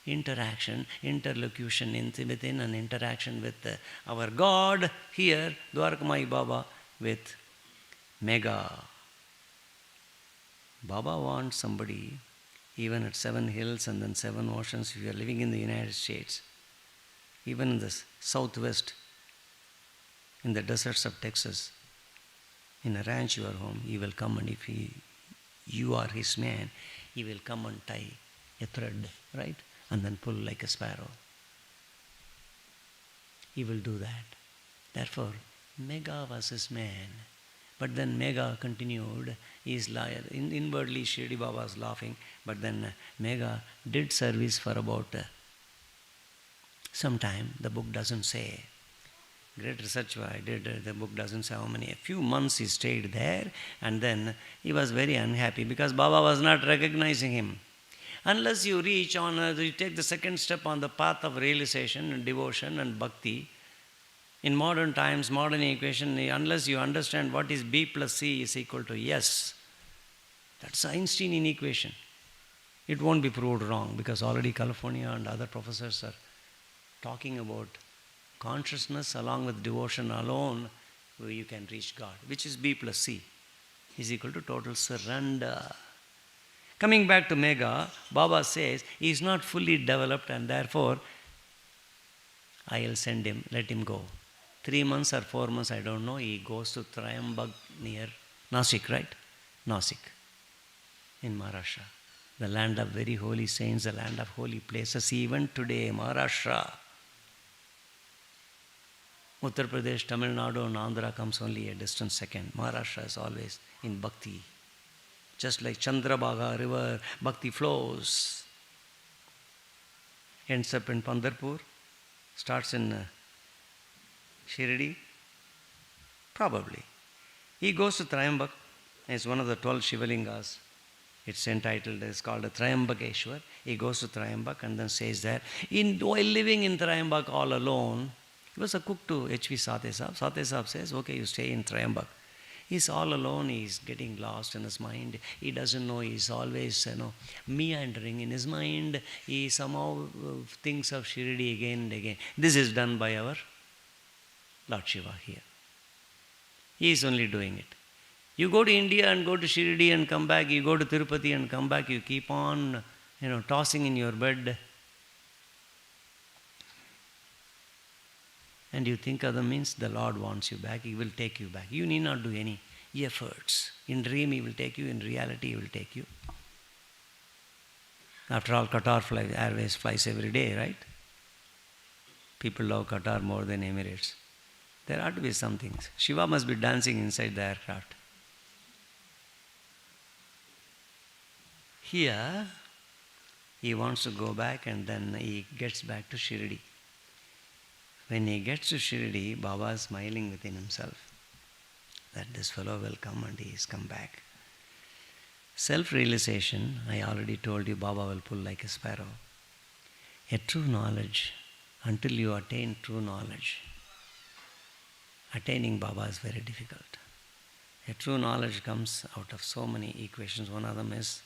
A: interlocution within an interaction with our God here, Dwarakamayi Baba, with Megha. Baba wants somebody, even at 7 hills and then 7 oceans, if you are living in the United States, even in the southwest, in the deserts of Texas, in a ranch you are home, he will come, and if you are his man, he will come and tie a thread, right? And then pull like a sparrow. He will do that. Therefore, Megha was his man. But then Megha continued, he is inwardly Shirdi Baba was laughing, but then Megha did service for about some time. The book doesn't say. Great research I did, the book doesn't say how many. A few months he stayed there, and then he was very unhappy because Baba was not recognizing him. Unless you reach on, you take the second step on the path of realization and devotion and bhakti, in modern times, modern equation, unless you understand what is B plus C is equal to S, that's Einsteinian equation. It won't be proved wrong because already California and other professors are talking about consciousness along with devotion alone, where you can reach God, which is B plus C is equal to total surrender. Coming back to Megha, Baba says he is not fully developed and therefore I'll send him, let him go. 3 months or 4 months, I don't know, he goes to Trayambag near Nasik, right? Nasik in Maharashtra, the land of very holy saints, the land of holy places. Even today, Maharashtra, Uttar Pradesh, Tamil Nadu and Andhra comes only a distant second. Maharashtra is always in bhakti. Just like Chandrabhaga river, bhakti flows. Ends up in Pandharpur, starts in Shirdi, probably. He goes to Trayambak. It's one of the 12 Shivalingas. It's called a Trayambakeshwar. He goes to Trayambak and then says that, while living in Trayambak all alone, he was a cook to H.V. Sathe Saab. Sathe Saab says, okay, you stay in Trayambak. He's all alone, he's getting lost in his mind. He doesn't know, he's always, meandering in his mind. He somehow thinks of Shirdi again and again. This is done by our Lord Shiva here. He is only doing it. You go to India and go to Shirdi and come back, you go to Tirupati and come back, you keep on, tossing in your bed. And you think other means the Lord wants you back, He will take you back. You need not do any efforts. In dream He will take you, in reality He will take you. After all, Qatar Airways flies every day, right? People love Qatar more than Emirates. There ought to be some things. Shiva must be dancing inside the aircraft. Here, he wants to go back and then he gets back to Shirdi. When he gets to Shirdi, Baba is smiling within himself that this fellow will come and he has come back. Self-realization, I already told you, Baba will pull like a sparrow. A true knowledge, until you attain true knowledge, attaining Baba is very difficult. A true knowledge comes out of so many equations. One of them is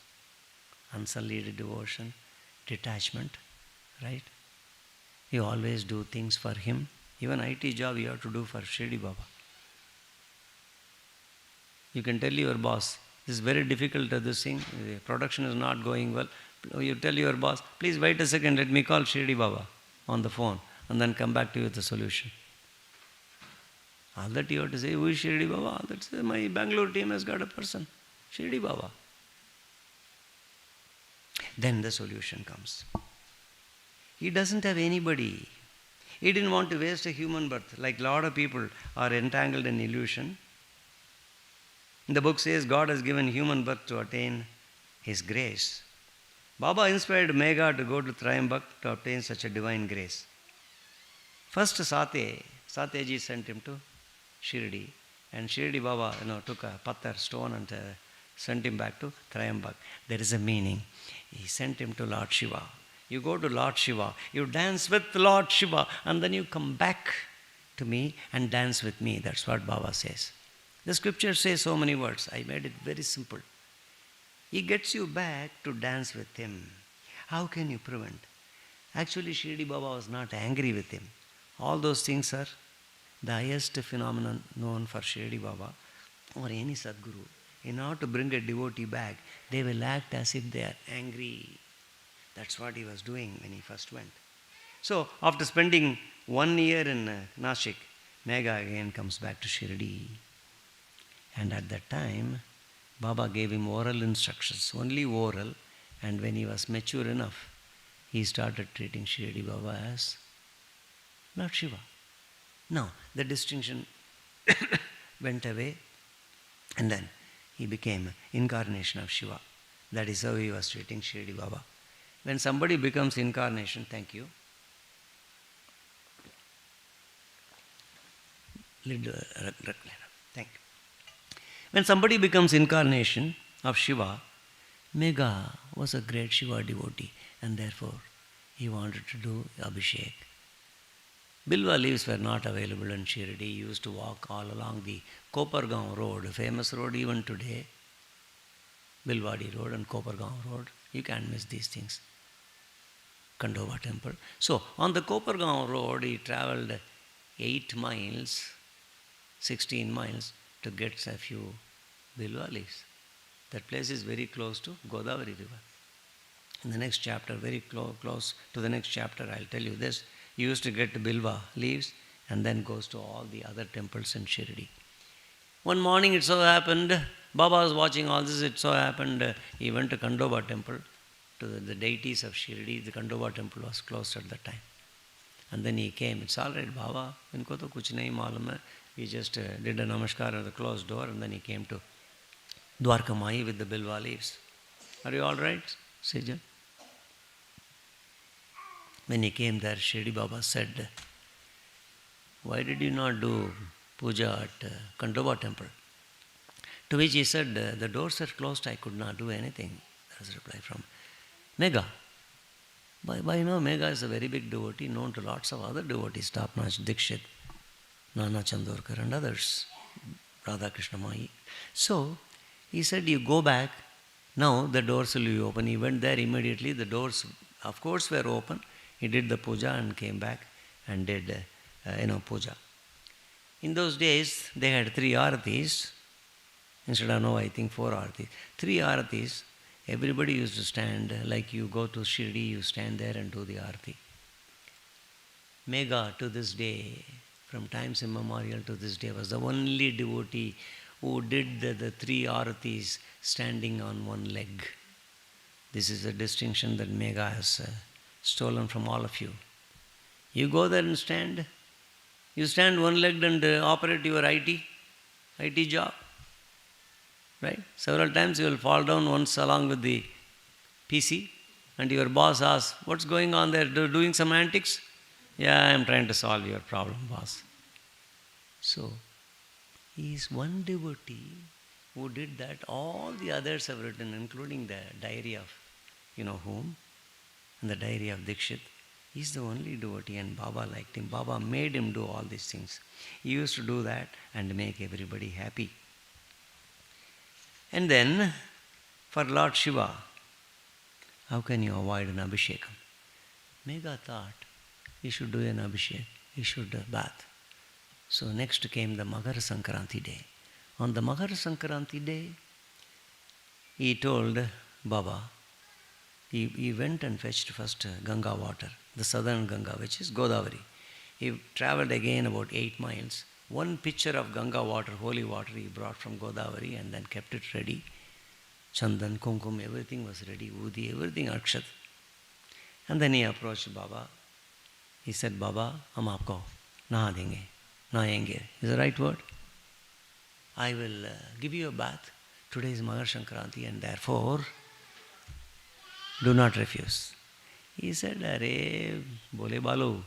A: unsullied devotion, detachment, right? You always do things for Him. Even IT job you have to do for Shirdi Baba. You can tell your boss, this is very difficult to this thing, the production is not going well. You tell your boss, please wait a second, let me call Shirdi Baba on the phone and then come back to you with the solution. All that you have to say, who is Shirdi Baba? That's my Bangalore team has got a person, Shirdi Baba. Then the solution comes. He doesn't have anybody. He didn't want to waste a human birth. Like a lot of people are entangled in illusion. The book says God has given human birth to attain His grace. Baba inspired Megha to go to Trayambak to obtain such a divine grace. First Sateji sent him to Shirdi. And Shirdi Baba took a patthar stone and sent him back to Trayambak. There is a meaning. He sent him to Lord Shiva. You go to Lord Shiva, you dance with Lord Shiva, and then you come back to me and dance with me. That's what Baba says. The scripture says so many words. I made it very simple. He gets you back to dance with Him. How can you prevent? Actually, Shirdi Baba was not angry with him. All those things are the highest phenomenon known for Shirdi Baba or any Sadguru. In order to bring a devotee back, they will act as if they are angry. That's what he was doing when he first went. So, after spending 1 year in Nashik, Megha again comes back to Shirdi. And at that time, Baba gave him oral instructions, only oral, and when he was mature enough, he started treating Shirdi Baba as Lord Shiva. Now, the distinction went away, and then he became incarnation of Shiva. That is how he was treating Shirdi Baba. When somebody becomes incarnation, thank you. Thank you. When somebody becomes incarnation of Shiva, Megha was a great Shiva devotee and therefore he wanted to do Abhishek. Bilva leaves were not available in Shirdi. He used to walk all along the Kopargaon road, a famous road even today. Bilwadi road and Kopargaon road. You can't miss these things. Khandova temple. So, on the Kopargaon road, he traveled 8 miles, 16 miles to get a few Bilwa leaves. That place is very close to Godavari river. In the next chapter, very close to the next chapter, I'll tell you this. He used to get Bilwa leaves and then goes to all the other temples in Shirdi. One morning it so happened, Baba was watching all this, it so happened he went to Khandova temple, to the deities of Shirdi. The Khandova temple was closed at that time. And then he came. It's all right, Baba. Inko to kuch nahi malum hai. He just did a namaskar at the closed door, and then he came to Dwarakamayi with the bilwa leaves. Are you all right, Sejan? When he came there, Shirdi Baba said, why did you not do puja at Kandoba temple? To which he said, the doors are closed, I could not do anything. That was a reply from Mega. By now, Mega is a very big devotee, known to lots of other devotees, Tapnach, Dikshit, Nana Chandorkar and others, Radha Krishna Mai. So, he said, you go back, now the doors will be open. He went there immediately, the doors, of course, were open. He did the puja and came back and did, puja. In those days, they had 3 aratis, instead of, I think 4 aratis. 3 aratis, everybody used to stand, like you go to Shirdi, you stand there and do the arati. Mega, to this day, from times immemorial to this day, was the only devotee who did the 3 aratis standing on one leg. This is a distinction that Mega has stolen from all of you. You go there and stand. You stand one-legged and operate your IT job. Right? Several times you will fall down once along with the PC and your boss asks, what's going on there? Doing some antics? Yeah, I am trying to solve your problem, boss. So, he is one devotee who did that. All the others have written, including the diary of whom, and the diary of Dikshit. He is the only devotee, and Baba liked him. Baba made him do all these things. He used to do that and make everybody happy. And then, for Lord Shiva, how can you avoid an abhishekam? Mega thought he should do an abhishek, he should bath. So next came the Makara Sankranti day. On the Makara Sankranti day, he told Baba, he went and fetched first Ganga water, the southern Ganga, which is Godavari. He travelled again about 8 miles. One pitcher of Ganga water, holy water, he brought from Godavari and then kept it ready. Chandan, Kumkum, everything was ready. Udi, everything akshat. And then he approached Baba. He said, Baba, hum aapko naha denge, nahayenge. Is the right word? I will give you a bath. Today is Makara Sankranti and therefore, do not refuse. He said, Arey, bole balu,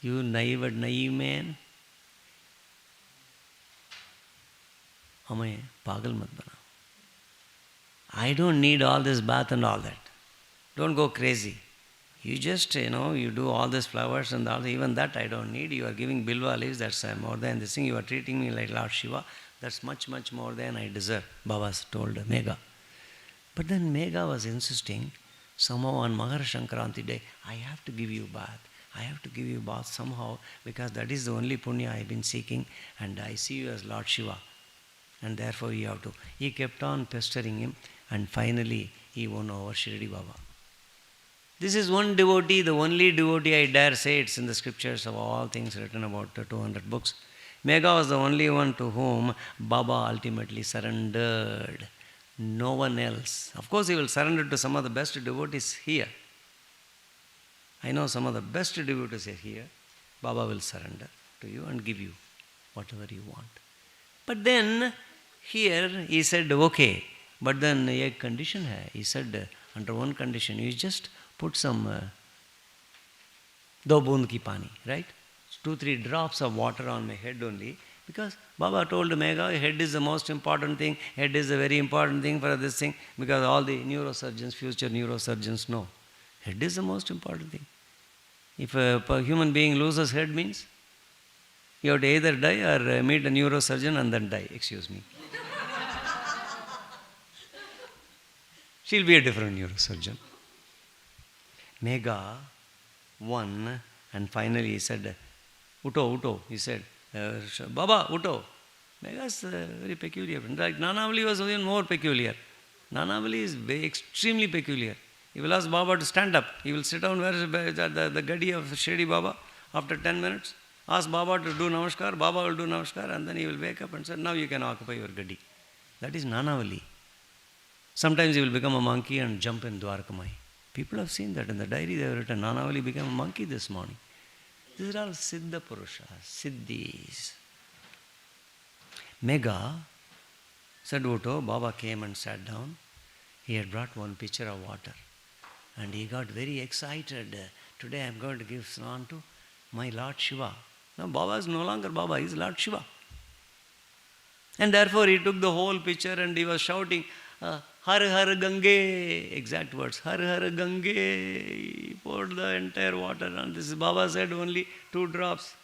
A: you naive man, hame pagal mat bana. I don't need all this bath and all that. Don't go crazy. You just, you do all these flowers and all, even that I don't need. You are giving bilwa leaves, that's more than this thing. You are treating me like Lord Shiva. That's much, much more than I deserve, Baba told Mega. But then Mega was insisting, somehow on Makara Sankranti day, I have to give you bath. I have to give you bath somehow because that is the only punya I have been seeking and I see you as Lord Shiva. And therefore you have to. He kept on pestering him and finally he won over Shirdi Baba. This is one devotee, the only devotee I dare say, it's in the scriptures of all things written about 200 books. Mega was the only one to whom Baba ultimately surrendered. No one else. Of course, he will surrender to some of the best devotees here. I know some of the best devotees are here. Baba will surrender to you and give you whatever you want. But then, here he said, okay, but then a condition hai. He said, under one condition, you just put some do boond ki pani, right? 2-3 drops of water on my head only. Because Baba told Mega, head is the most important thing, head is a very important thing for this thing, because all the neurosurgeons, future neurosurgeons know. Head is the most important thing. If a human being loses head means, you have to either die or meet a neurosurgeon and then die, excuse me. She'll be a different neurosurgeon. Mega won and finally he said, Uto, he said, Baba, Uto. Mega is very peculiar. In fact, Nanavali was even more peculiar. Nanavali is very extremely peculiar. He will ask Baba to stand up. He will sit down where is the gadi of Shirdi Baba after 10 minutes. Ask Baba to do namaskar. Baba will do namaskar and then he will wake up and say, now you can occupy your gadi. That is Nanavali. Sometimes he will become a monkey and jump in Dwarakamayi. People have seen that in the diary. They have written, Nanavali became a monkey this morning. These are all Siddha Purushas, Siddhis. Mega said, Uto, Baba came and sat down. He had brought one pitcher of water. And he got very excited. Today I am going to give snan to my Lord Shiva. Now Baba is no longer Baba, he is Lord Shiva. And therefore he took the whole pitcher and he was shouting, Har Har Gange, exact words, Har Har Gange. He poured the entire water and this Baba said only 2 drops.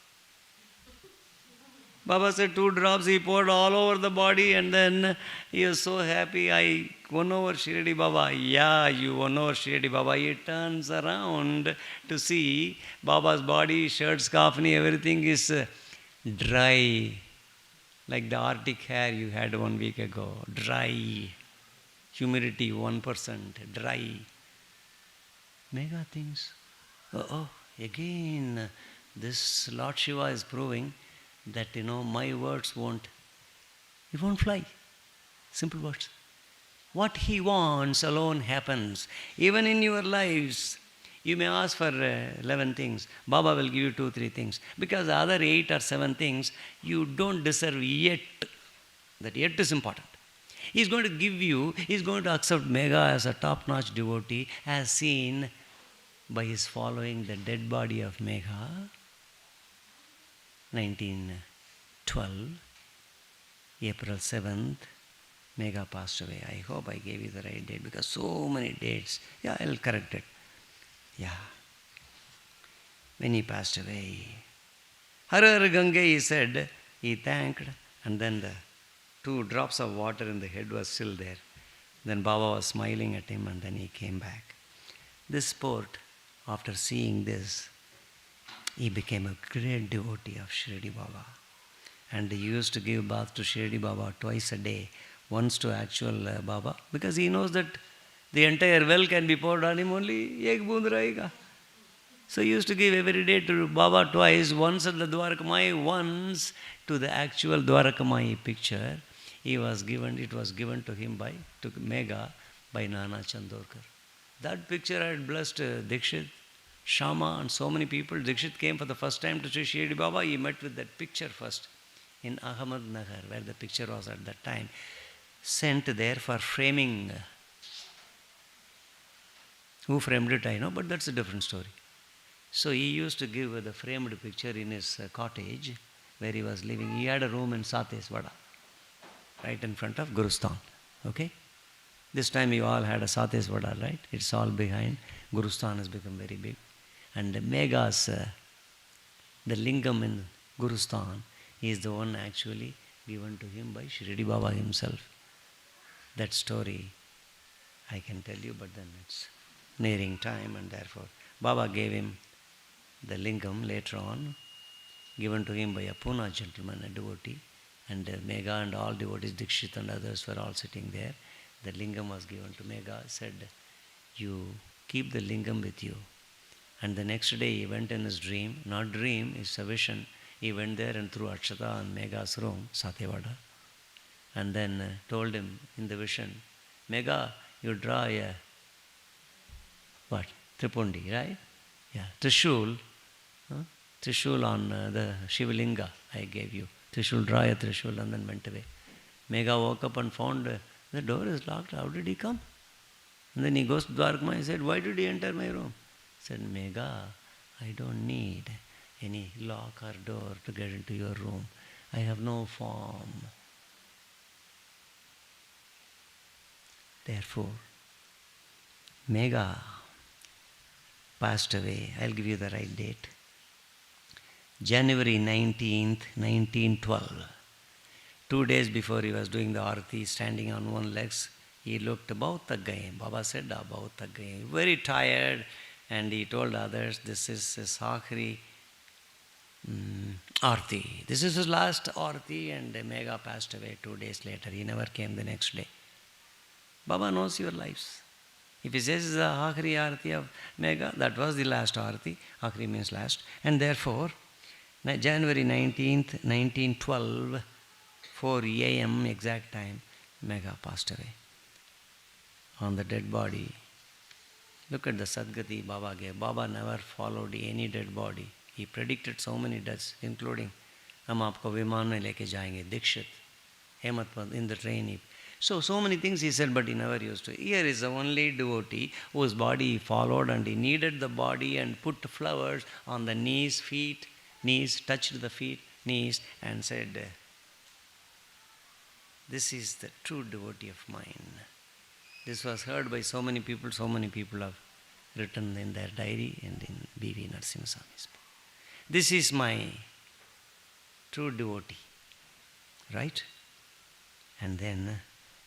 A: Baba said 2 drops, he poured all over the body and then he was so happy, I won over Shirdi Baba. Yeah, you won over Shirdi Baba. He turns around to see Baba's body, shirt, scarf, everything is dry. Like the Arctic air you had 1 week ago. Dry. Humidity 1%. Dry. Mega things. Again, this Lord Shiva is proving that, my words won't fly. Simple words. What he wants alone happens. Even in your lives, you may ask for 11 things. Baba will give you 2, 3 things. Because the other 8 or 7 things you don't deserve yet. That yet is important. He's going to give you, he's going to accept Mega as a top-notch devotee, as seen by his following the dead body of Mega. 1912, April 7th, Mega passed away. I hope I gave you the right date because so many dates. Yeah, I'll correct it. Yeah. When he passed away, Har Har Gange, he said, he thanked, and then the 2 drops of water in the head was still there. Then Baba was smiling at him and then he came back. This sport, after seeing this, he became a great devotee of Shirdi Baba. And he used to give bath to Shirdi Baba twice a day, once to actual Baba, because he knows that the entire well can be poured on him, only ek boond rahega. So he used to give every day to Baba twice, once at the Dwarakamayi, once to the actual Dwarakamayi picture. It was given to him to Mega by Nana Chandorkar. That picture had blessed Dikshit, Shama and so many people. Dikshit came for the first time to see Shirdi Baba. He met with that picture first in Ahmednagar, where the picture was at that time. Sent there for framing. Who framed it, I know, but that's a different story. So he used to give the framed picture in his cottage where he was living. He had a room in Sateswada, right in front of Gurusthan. Okay? This time you all had a Sateswada, right? It's all behind. Gurusthan has become very big. And the Megas, the lingam in Gurusthan, is the one actually given to him by Shirdi Baba himself. That story I can tell you, but then it's nearing time, and therefore Baba gave him the lingam later on, given to him by a Pune gentleman, a devotee, and Mega and all devotees, Dikshit and others were all sitting there. The lingam was given to Mega, said, you keep the lingam with you. And the next day he went in his dream, not dream, it's a vision. He went there and threw Akshata on Mega's room, Satevada, and then told him in the vision, Mega, you draw a, what? Tripundi, right? Yeah, Trishul. Trishul on the Shivalinga I gave you. Trishul, draw a Trishul, and then went away. Mega woke up and found the door is locked. How did he come? And then he goes to Dwarakamayi and said, why did he enter my room? He said, Mega, I don't need any lock or door to get into your room. I have no form. Therefore, Mega passed away. I'll give you the right date. January 19th, 1912. 2 days before he was doing the arati, standing on one leg, he looked about the game. Baba said, about the game. Very tired, and he told others, this is his Akhri arati. This is his last arati, and Mega passed away 2 days later. He never came the next day. Baba knows your lives. If he says it's the Akhri arati of Mega, that was the last arati. Akhri means last. And therefore, January 19th, 1912, 4 a.m. exact time, Mega passed away. On the dead body, Look at the Sadgati Baba gave. Baba never followed any dead body. He predicted so many deaths, including हम आपको विमान में लेके जाएंगे, Dikshit, Hemat in the train. So many things he said, but he never used to. Here is the only devotee whose body he followed, and he kneaded the body and put flowers on the knees, feet, knees, touched the feet, knees, and said, this is the true devotee of mine. This was heard by so many people have written in their diary and in B.V. Narasimha Swami's book. This is my true devotee, right? And then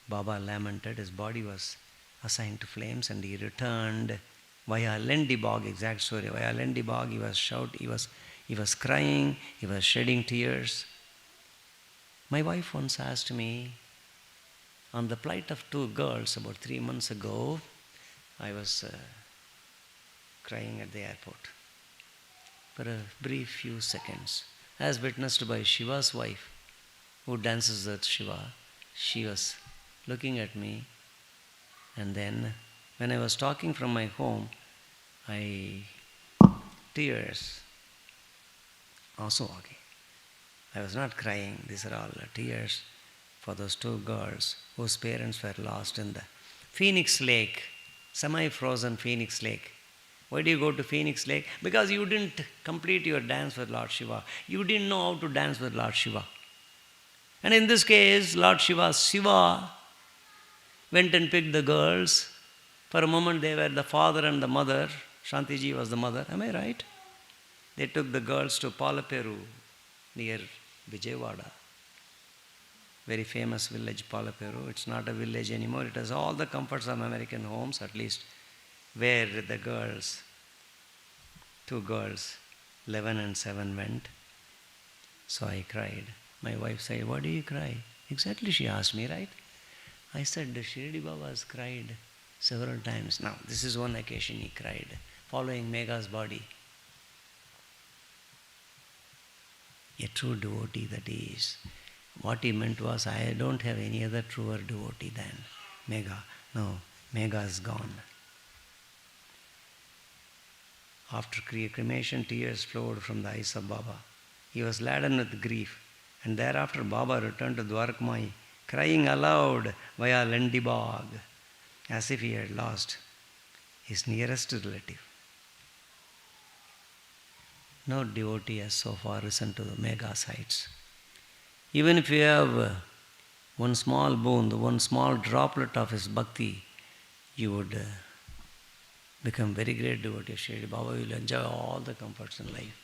A: Baba lamented, his body was assigned to flames and he returned via Lendibog, exact story. Via Lendibog, he was he was crying, he was shedding tears. My wife once asked me, on the plight of two girls about 3 months ago, I was crying at the airport for a brief few seconds, as witnessed by Shiva's wife, who dances with Shiva. She was looking at me, and then when I was talking from my home, tears also okay. I was not crying, these are all tears for those two girls whose parents were lost in the Phoenix Lake, semi-frozen Phoenix Lake. Why do you go to Phoenix Lake? Because you didn't complete your dance with Lord Shiva. You didn't know how to dance with Lord Shiva. And in this case, Lord Shiva went and picked the girls. For a moment they were the father and the mother. Shantiji was the mother. Am I right? They took the girls to Palaperu near Vijayawada. Very famous village, Palaperu. It's not a village anymore. It has all the comforts of American homes, at least, where the girls, two girls, 11 and 7 went. So I cried. My wife said, why do you cry? Exactly, she asked me, right? I said, Shirdi Baba has cried several times. Now, this is one occasion he cried, following Megha's body. A true devotee that he is. What he meant was, I don't have any other truer devotee than Megha. No, Megha is gone. After cremation, tears flowed from the eyes of Baba. He was laden with grief. And thereafter Baba returned to Dwarakamayi, crying aloud via Lendibog, as if he had lost his nearest relative. No devotee has so far risen to the Megha's heights. Even if you have one small boon, one small droplet of his bhakti, you would become very great devotee of Shirdi Baba. You will enjoy all the comforts in life.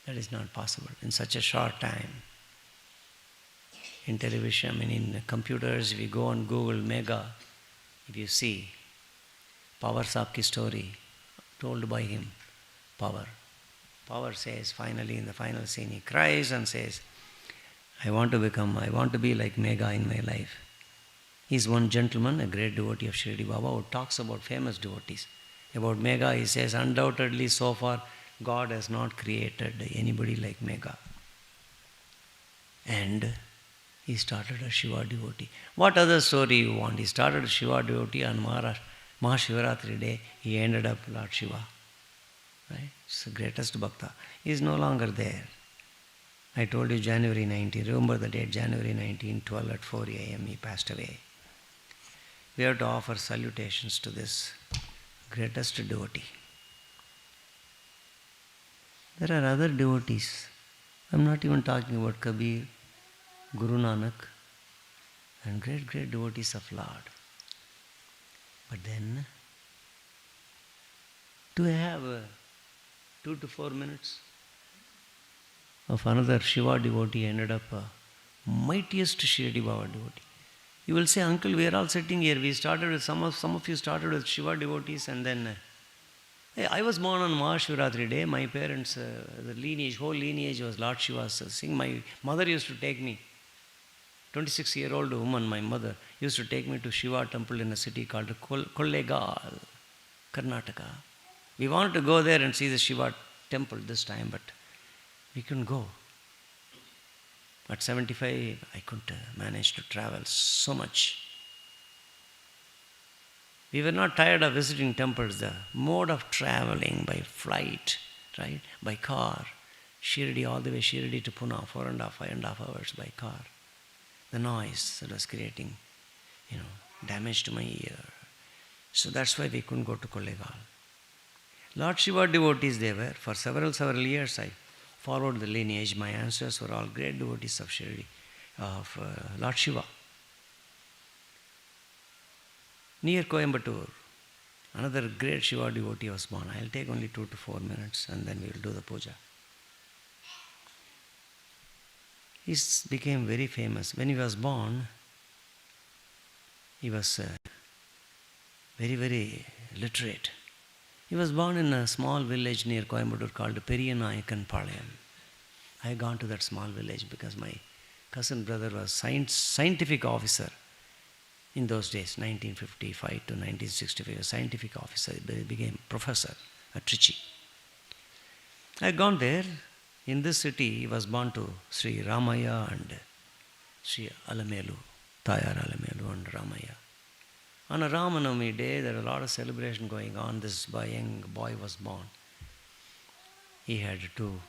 A: That is not possible in such a short time. In television, in computers, if you go on Google Megha, if you see Power Saab's story told by him, Power says finally in the final scene, he cries and says, I want to be like Megha in my life. He's one gentleman, a great devotee of Shirdi Baba, who talks about famous devotees. About Megha, he says, undoubtedly so far, God has not created anybody like Megha. And he started a Shiva devotee. What other story you want? He started a Shiva devotee on Mahasivaratri day. He ended up Lord Shiva. Right? It's the greatest bhakta. He is no longer there. I told you January 19. Remember the date, January 1912 at 4 a.m. he passed away. We have to offer salutations to this greatest devotee. There are other devotees. I'm not even talking about Kabir, Guru Nanak, and great devotees of Lord. But then, do I have 2 to 4 minutes of another Shiva devotee ended up a mightiest Shirdi Baba devotee? You will say, Uncle, we are all sitting here. We started with some of you started with Shiva devotees, and then I was born on Mahasivaratri day. My parents, the whole lineage was Lord Shiva's. My mother used to take me, 26-year-old woman, my mother, used to take me to Shiva temple in a city called Kollegal, Karnataka. We wanted to go there and see the Shiva temple this time, but we couldn't go. At 75, I couldn't manage to travel so much. We were not tired of visiting temples. The mode of traveling by flight, right, by car, Shirdi, all the way Shirdi to Pune, 5.5 hours by car. The noise that was creating, damage to my ear. So that's why we couldn't go to Kollegal. Lord Shiva devotees they were. For several years I followed the lineage. My ancestors were all great devotees of Shirdi, of Lord Shiva. Near Coimbatore, another great Shiva devotee was born. I'll take only 2 to 4 minutes and then we will do the puja. He became very famous. When he was born, he was very literate. He was born in a small village near Coimbatore called Periyanayakanpalayam. I had gone to that small village because my cousin brother was scientific officer in those days, 1955 to 1965, a scientific officer. He became professor at Trichy. I had gone there. In this city, he was born to Sri Ramaya and Sri Alamelu, Tayar Alamelu and Ramaya. On a Ramanavami day, there was a lot of celebration going on. This young boy was born. He had 2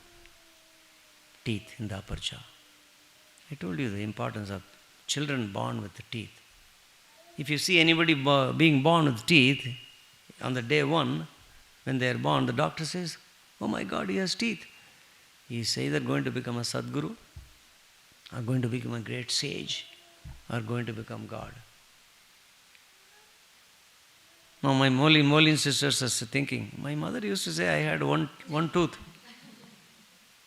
A: teeth in the upper jaw. I told you the importance of children born with the teeth. If you see anybody being born with teeth, on the day 1, when they are born, the doctor says, "Oh my God, he has teeth." He is either going to become a Sadguru, or going to become a great sage, or going to become God. Now my Molin sisters are thinking, my mother used to say I had one tooth.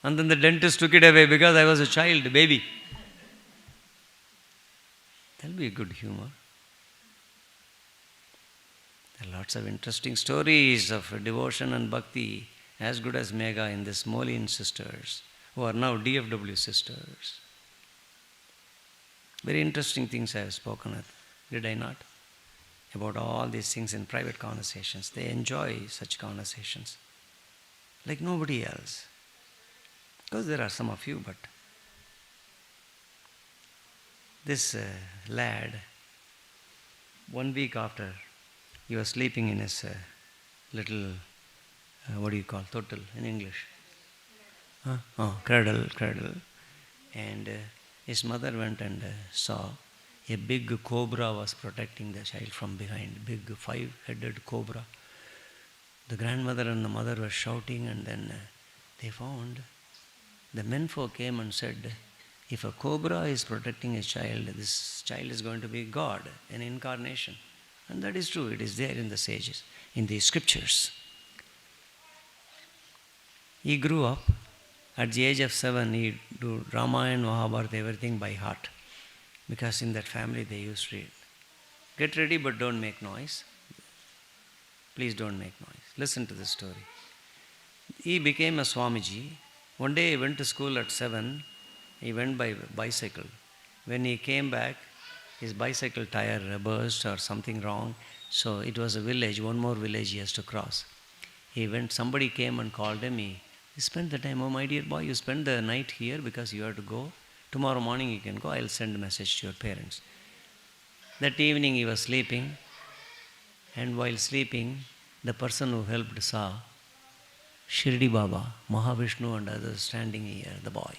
A: And then the dentist took it away because I was a child, a baby. That'll be a good humor. There are lots of interesting stories of devotion and bhakti, as good as Mega in this Molin sisters, who are now DFW sisters. Very interesting things I have spoken of, did I not? About all these things in private conversations. They enjoy such conversations like nobody else. Because there are some of you, but this lad, 1 week after, he was sleeping in his little, total in English? Cradle. And his mother went and saw a big cobra was protecting the child from behind, big 5-headed cobra. The grandmother and the mother were shouting, and then they found, the menfolk came and said, if a cobra is protecting a child, this child is going to be God, an incarnation. And that is true, it is there in the sages, in the scriptures. He grew up. At the age of 7, he do Ramayana, Mahabharata, everything by heart. Because in that family they used to read. Get ready but don't make noise. Please don't make noise. Listen to this story. He became a Swamiji. One day he went to school at 7. He went by bicycle. When he came back, his bicycle tire burst or something wrong. So it was a village, one more village he has to cross. Somebody came and called him. He spent the time, "Oh my dear boy, you spend the night here because you have to go. Tomorrow morning you can go, I'll send a message to your parents." That evening he was sleeping, and while sleeping, the person who helped saw Shirdi Baba, Mahavishnu and others standing here, the boy.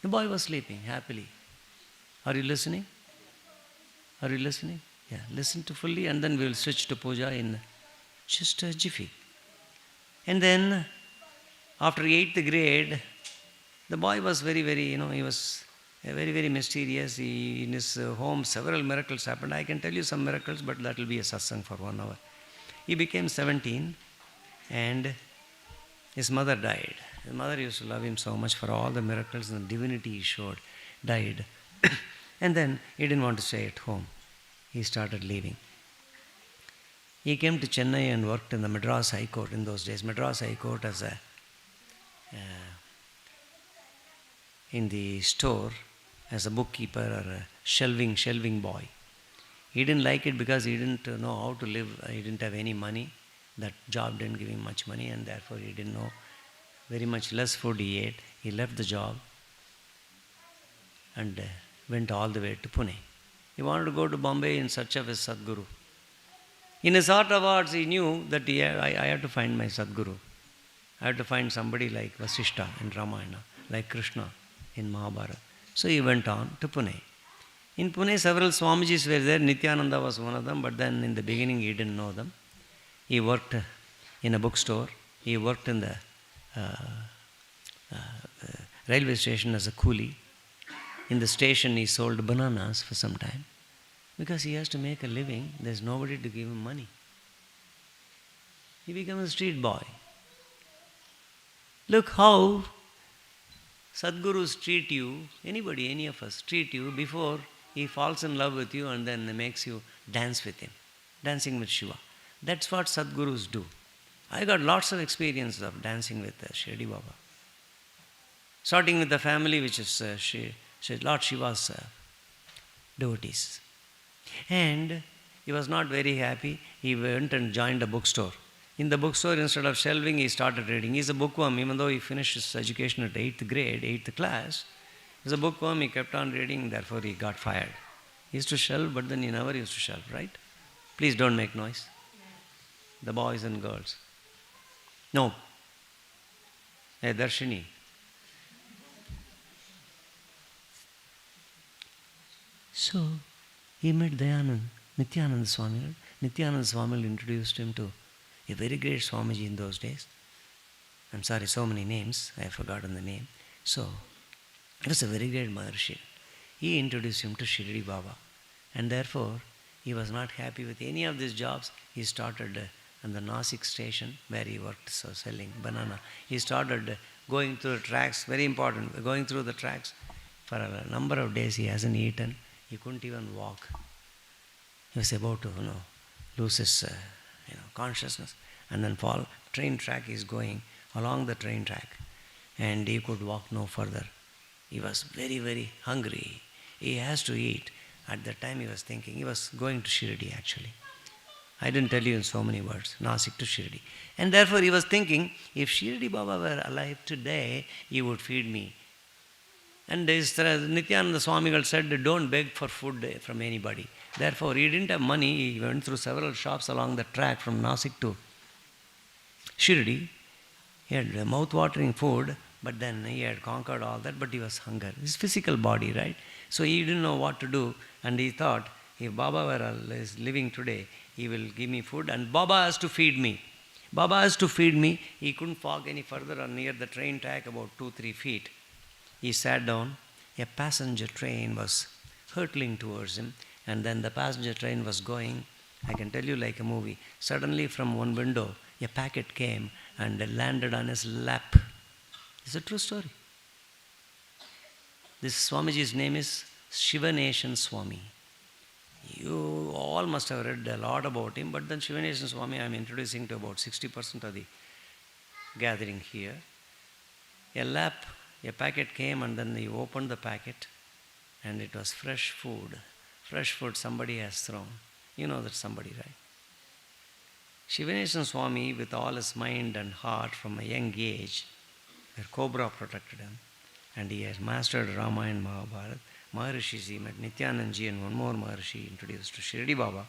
A: The boy was sleeping happily. Are you listening? Are you listening? Yeah, listen to fully, and then we will switch to puja in just a jiffy. And then, after 8th grade, the boy was very, he was very mysterious. In his home, several miracles happened. I can tell you some miracles, but that will be a satsang for 1 hour. He became 17, and his mother died. His mother used to love him so much for all the miracles and divinity he showed, died. And then he didn't want to stay at home. He started leaving. He came to Chennai and worked in the Madras High Court in those days. Madras High Court as in the store as a bookkeeper or a shelving boy. He didn't like it because he didn't know how to live. He didn't have any money. That job didn't give him much money, and therefore he didn't know. Very much less food he ate. He left the job and went all the way to Pune. He wanted to go to Bombay in search of his Sadguru. In his heart of hearts, he knew that I have to find my Sadguru. I have to find somebody like Vasishta in Ramayana, like Krishna in Mahabharata. So he went on to Pune. In Pune, several Swamijis were there. Nityananda was one of them, but then in the beginning he didn't know them. He worked in a bookstore. He worked in the railway station as a coolie. In the station, he sold bananas for some time. Because he has to make a living, there's nobody to give him money. He became a street boy. Look how Sadgurus treat you, anybody, any of us, treat you before he falls in love with you and then makes you dance with him. Dancing with Shiva. That's what Sadgurus do. I got lots of experience of dancing with Shirdi Baba. Starting with the family which is Lord Shiva's devotees. And he was not very happy. He went and joined a bookstore. In the bookstore, instead of shelving, he started reading. He's a bookworm, even though he finished his education at 8th grade, 8th class. He's a bookworm, he kept on reading, therefore he got fired. He used to shelve, but then he never used to shelve, right? Please don't make noise. The boys and girls. No. Hey, Darshini. So, he met Dayanand, Nityananda Swami. Nityananda Swami introduced him to a very great Swamiji in those days. I'm sorry, so many names, I have forgotten the name. So, it was a very great Maharshi. He introduced him to Shirdi Baba. And therefore, he was not happy with any of these jobs. He started on the Nasik station where he worked, so selling banana. He started going through the tracks, very important, going through the tracks. For a number of days he hasn't eaten. He couldn't even walk. He was about to, lose his consciousness and then fall. Train track is going along the train track and he could walk no further. He was very, very hungry. He has to eat. At that time he was thinking, he was going to Shirdi actually. I didn't tell you in so many words, Nasik to Shirdi. And therefore he was thinking, if Shirdi Baba were alive today, he would feed me. And Nityananda Swamigal said, don't beg for food from anybody. Therefore, he didn't have money. He went through several shops along the track from Nasik to Shirdi. He had mouth-watering food, but then he had conquered all that, but he was hunger. His physical body, right? So he didn't know what to do, and he thought, if Baba were living today, he will give me food, and Baba has to feed me. Baba has to feed me. He couldn't walk any further or near the train track, about 2-3 feet. He sat down. A passenger train was hurtling towards him, and then the passenger train was going, I can tell you like a movie. Suddenly from one window, a packet came and landed on his lap. It's a true story. This Swamiji's name is Shivanation Swami. You all must have read a lot about him, but then Shivanation Swami I am introducing to about 60% of the gathering here. A packet came and then he opened the packet and it was fresh food. Fresh food somebody has thrown. You know that somebody, right? Shivanation Swami, with all his mind and heart from a young age, where Cobra protected him, and he has mastered Ramayana and Mahabharata. Maharishis, he met Nityanandaji and one more Maharishi introduced to Shirdi Baba.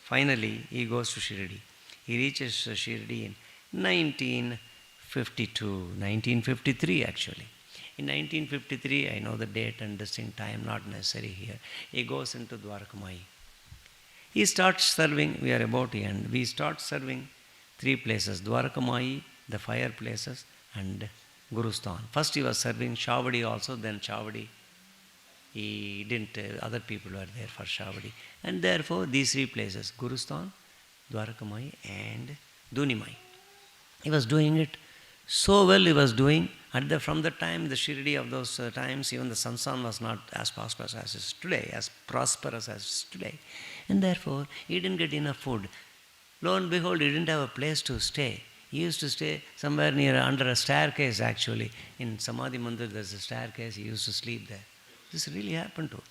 A: Finally, he goes to Shirdi. He reaches Shirdi in 1953 actually. In 1953, I know the date and distinct time, not necessary here. He goes into Dwarakamayi. He starts serving, we are about to end. We start serving 3 places, Dwarakamayi, the fire places, and Gurusthan. First he was serving Shavadi also, then Shavadi. He didn't, other people were there for Shavadi. And therefore, these 3 places, Gurusthan, Dwarakamayi, and Dunimai. He was doing it so well, he was doing. From the time, the Shirdi of those times, even the Sansan was not as prosperous as it is today, And therefore, he didn't get enough food. Lo and behold, he didn't have a place to stay. He used to stay somewhere near, under a staircase actually. In Samadhi Mandir, there's a staircase, he used to sleep there. This really happened to him.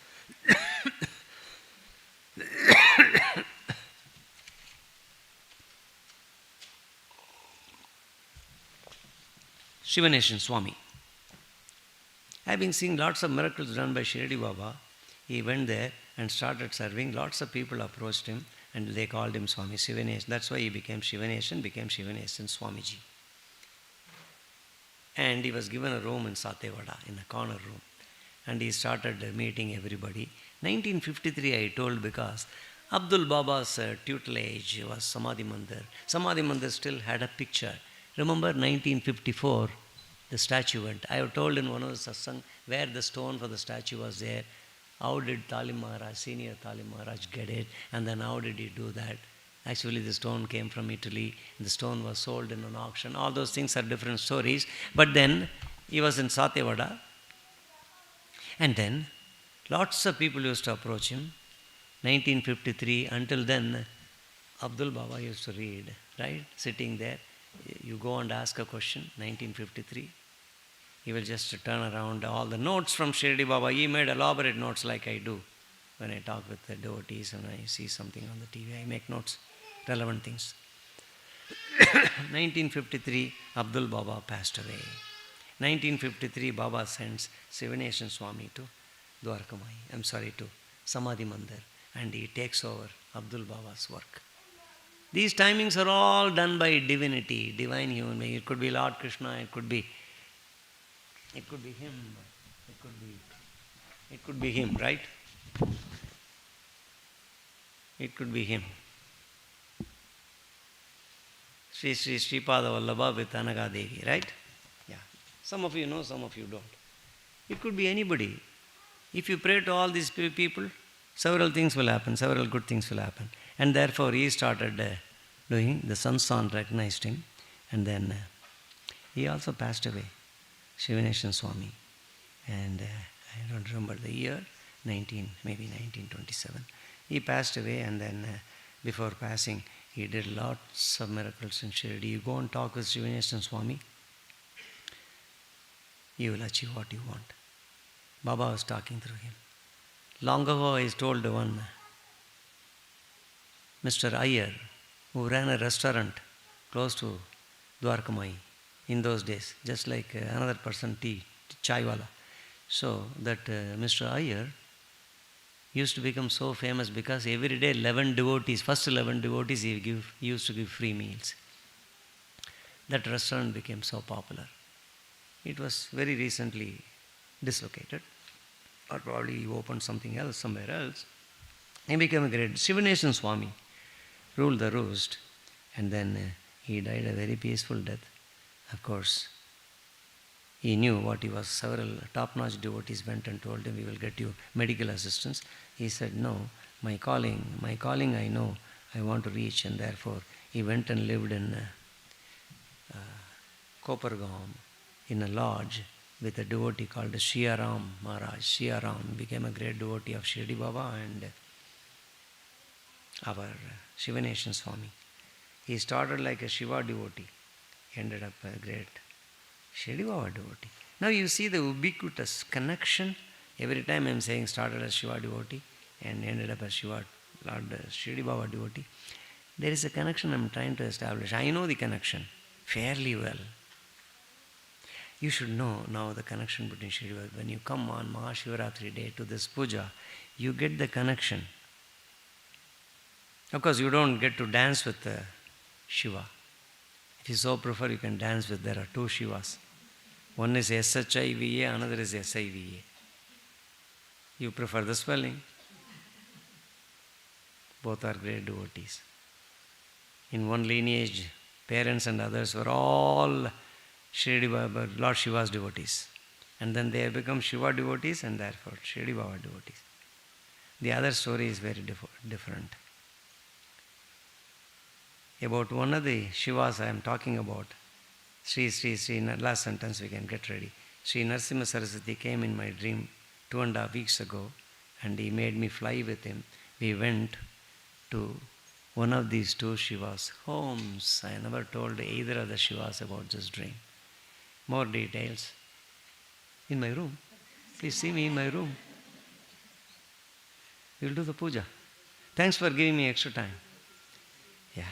A: Shivanation Swami. Having seen lots of miracles done by Shirdi Baba, he went there and started serving. Lots of people approached him And they called him Swami Shivanesh. That's why he became Shivanesh Swamiji. And he was given a room in Satevada, in a corner room. And he started meeting everybody. 1953 I told because Abdul Baba's tutelage was Samadhi Mandir. Samadhi Mandir still had a picture. Remember 1954, the statue went. I have told in one of the satsang where the stone for the statue was there. How did Talim Maharaj, senior Talim Maharaj, get it? And then how did he do that? Actually, the stone came from Italy. The stone was sold in an auction. All those things are different stories. But then, he was in Satevada. And then, lots of people used to approach him. 1953, until then, Abdul Baba used to read, right? Sitting there. You go and ask a question, 1953. He will just turn around all the notes from Shirdi Baba. He made elaborate notes like I do. When I talk with the devotees and I see something on the TV, I make notes, relevant things. 1953, Abdul Baba passed away. 1953, Baba sends Sivanation Swami to Dwarakamayi, to Samadhi Mandir, and he takes over Abdul Baba's work. These timings are all done by divinity, divine human being. It could be Lord Krishna, it could be him, it could be him, right? It could be him. Sri Sripada Vallabha with Anaga Devi, right? Yeah. Some of you know, some of you don't. It could be anybody. If you pray to all these people, several things will happen, several good things will happen. And therefore he started doing, the son recognized him, and then he also passed away, Shivanation Swami. And I don't remember the year, maybe 1927. He passed away, and then before passing, he did lots of miracles in Shirdi. You go and talk with Shivanation Swami, you will achieve what you want. Baba was talking through him. Long ago, I told one Mr. Iyer, who ran a restaurant close to Dwarakamayi in those days, just like another person, chaiwala. So that Mr. Iyer used to become so famous because every day 11 devotees, first 11 devotees he used to give free meals. That restaurant became so popular. It was very recently dislocated, or probably he opened something else somewhere else. He became a great Shivanation Swami, ruled the roost, and then he died a very peaceful death. Of course, he knew what he was. Several top-notch devotees went and told him, we will get you medical assistance. He said, no, my calling I know, I want to reach, and therefore he went and lived in Kopargaon in a lodge with a devotee called Shiaram Maharaj. Shiaram became a great devotee of Shirdi Baba and our Shivanation Swami. He started like a Shiva devotee, ended up a great Shirdi Baba devotee. Now you see the ubiquitous connection. Every time I am saying started as Shiva devotee and ended up as Shiva, Lord Shirdi Baba devotee. There is a connection I am trying to establish. I know the connection fairly well. You should know now the connection between Shirdi Baba. When you come on Mahasivaratri day to this puja, you get the connection. Of course, you don't get to dance with Shiva. If you so prefer, you can dance with, there are two Shivas. One is SHIVA, another is SIVA. You prefer the spelling. Both are great devotees. In one lineage, parents and others were all Shirdi Baba, Lord Shiva's devotees. And then they have become Shiva devotees and therefore Shirdi Baba devotees. The other story is very different. About one of the Shivas I am talking about, Sri, last sentence we can get ready. Sri Narasimha Saraswati came in my dream 2.5 weeks ago and he made me fly with him. We went to one of these two Shivas' homes. I never told either of the Shivas about this dream. More details in my room. Please see me in my room. We will do the puja. Thanks for giving me extra time. Yeah.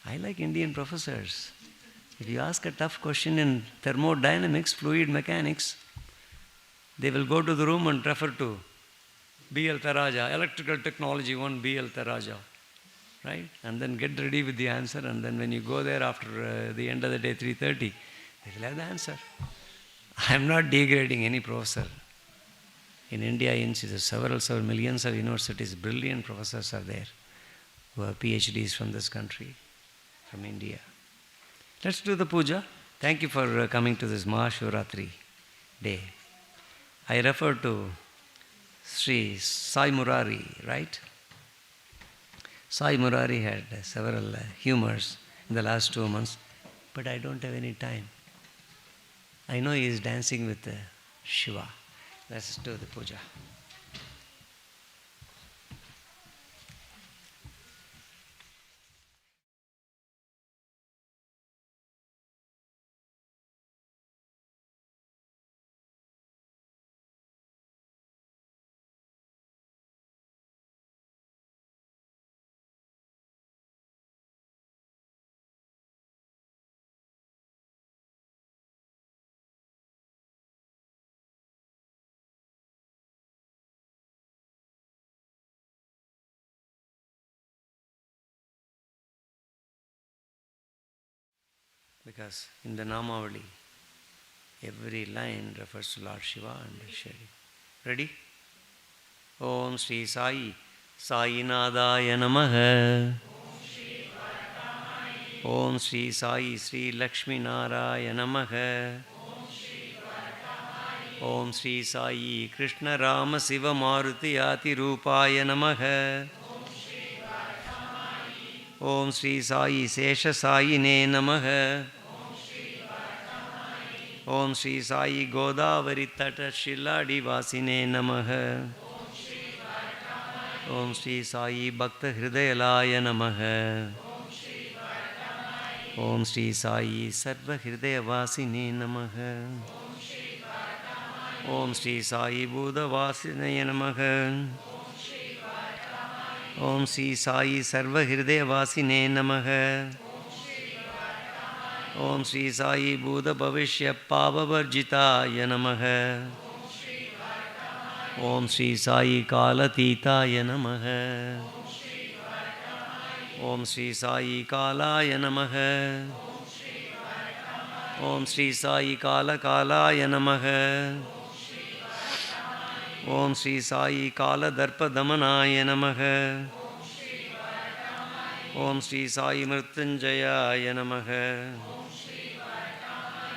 A: I like Indian professors. If you ask a tough question in thermodynamics, fluid mechanics, they will go to the room and refer to BL Taraja, electrical technology 1, BL Taraja, right? And then get ready with the answer, and then when you go there after the end of the day, 3:30, they will have the answer. I am not degrading any professor. In India, in several millions of universities, brilliant professors are there who have PhDs from this country, from India. Let's do the puja. Thank you for coming to this Mahasivaratri day. I refer to Sri Sai Murari, right? Sai Murari had several humors in the last 2 months, but I don't have any time. I know he is dancing with Shiva. Let's do the puja. Because in the Namavali, every line refers to Lord Shiva and Shri. Ready? Om Sri Sai, Sai Nadaya Namaha. Om Sri Sai, Sri Lakshmi Narayana Namaha. Om Sri Sai, Krishna Rama Siva Maruti Ati Rupaya Namaha. Om Sri Sai, Sesha Sai Ne Namaha. Om Sri Sai, Godavari Tata Shiladi Vasine Namaha. Om Sri Sai, Bhakta Hridayalaya Namaha. Om Sri Sai, Sarva Hridaya Vasine Namaha. Om Sri Sai, Buddha Vasine Namaha. Om Sri Sai, Sarva Hridaya Vasine Namaha. Om Sri Sai, Buddha Bhavishya Pavavarjitaya Namaha. Om Sri Sai, Kalatitaya Namaha. Om Sri Sai, Kalaya Namaha. Om Sri Sai, Kalakalaya Namaha. Om Sri Sai, Kaladarpa Damanaya Namaha. Om Sri Sai, Mrityunjayaya Namaha.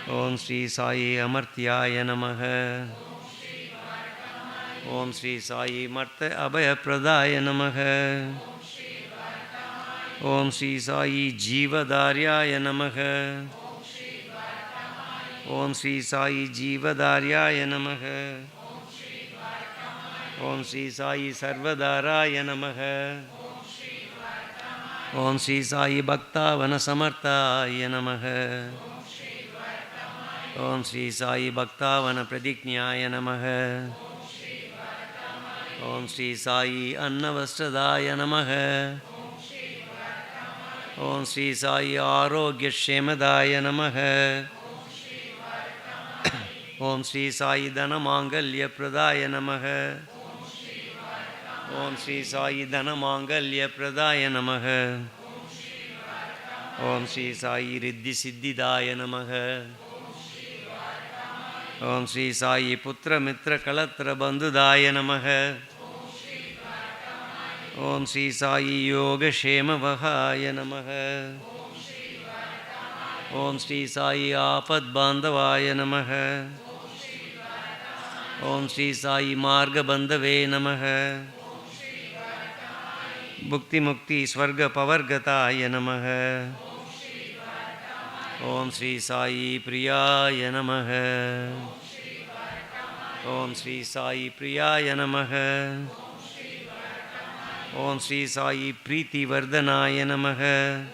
A: Om Sri Sai, Amartyaya Namaha. Om Sri Sai, Martya Abhaya Pradaya Namaha. Om Sri Sai, Jivadaryaya Namaha. Om Sri Sai, Jivadaryaya Namaha. Om Sri Sai, Sarvadaraya Namaha. Om Sri Sai, Bhaktavana Samartaya Namaha. Om Sri Sai, Bhaktavana Pradignyaya Namaha. Om Sri Sai, Annavastradaya Namaha. Om Sri Sai, Arogya Shemadaya Namaha. Om Sri Sai, Dhanamangalya Pradaya Namaha. Om Sri Sai, Dhanamangalya Pradaya Namaha. Om Sri Sai, Riddhi Siddhidaya Namaha. Om Sri Sai, Putra Mitra Kalatra Bandhudaya Namaha. Om Sri Sai, Yoga Shema Vahaya Namaha. Om Sri Sai, Apad Bandhavaya Namaha. Om Sri Sai, Marga Bandhave Namaha. Bhukti Mukti Swarga Pavargataya Namaha. Om Sri Sai, Priyaya Namaha. Om Sri Sai, Priyaya Namaha. Om Sri Sai, Preeti Vardhanaya Namaha.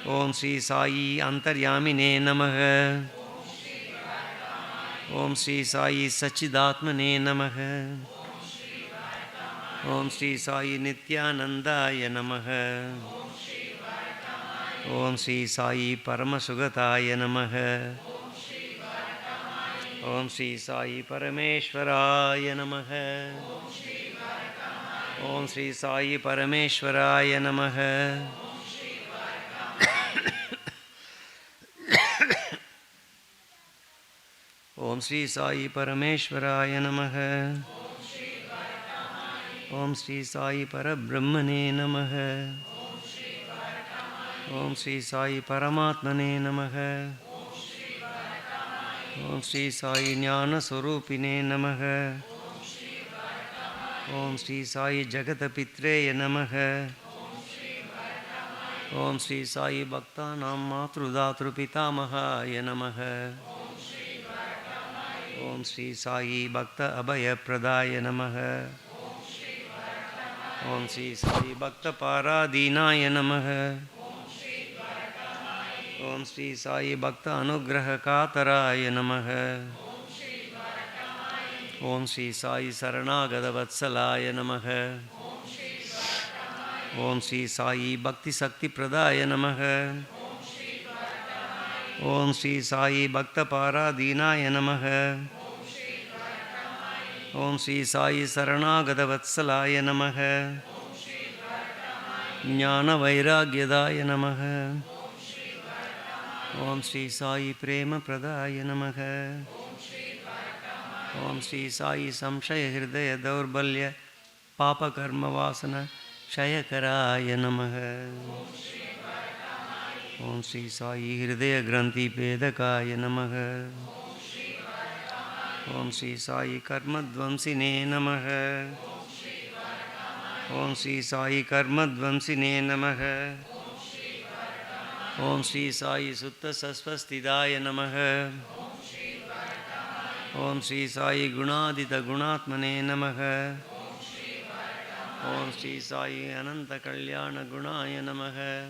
A: Om Sri Sai, Antaryamine Namaha. Om Sri Sai, Sachidatmane Namaha. Om Sri Sai, Nityanandaya Namaha. Om Sri Sai, Paramasugataya Namaha. Om Sri Sai Parameshwaraya Namaha. Om Sri Sai Parameshwaraya Namaha. Om Sri Sai Parameshwaraya Namaha. Om Sri Sai Parabrahmane Namaha. Om Sri Sai Paramatmane Namaha. Om Sri Sai Jnana Swarupine Namaha. Om Sri Sai Jagatapitreye Namaha. Om Sri Sai Bhaktanam Matrudatru Pitamahaya Namaha. Om Sri Sai Bhakta Abhaya Pradaya Namaha. Om Sri Sai Bhakta Paradinaya Namaha. Om Sri Sai Bhakta Anugraha Kataraya Namaha. Om Sri Sai Saranagada Vatsalaya Namaha. Om Sri Sai Bhakti Sakti Pradaya Namaha. Om Sri Sai Bhakta Paradinaya Namaha. Om Sri Sai Saranagada Vatsalaya Namaha. Jnana Vairagyadaya Namaha. Om Sri Sai Prema Pradaya Namaha. Om Sri Sai Samshaya Hridaya Daurbalya Papa Karma Vasana Shayakaraya Namaha. Om Sri Sai Hridaya Granthi Pedakaya Namaha. Om Sri Sai Karma Dvamsine Namaha. Om Sri Sai Karma Dvamsine Namaha. Om Sri Sai Sutta Sasvastidaya Namaha. Om Sri Sai Gunadita Gunatmane Namaha. Om Sri Sai Ananta Kalyana Gunaya Namaha.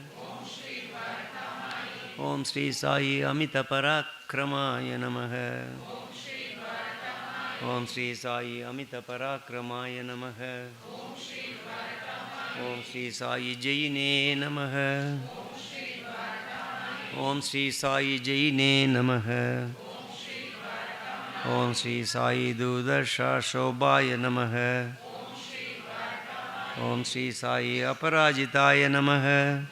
A: Om Sri Sai Amita Parakramaya Namaha. Om Sri Sai Amita Parakramaya Namaha. Om Sri Sai Jaine Namaha. Om Sri Sai Jaine Namaha. Om Sri Sai Dudarsha Shobhaya Namaha. Om Sri Sai Aparajitaya Namaha.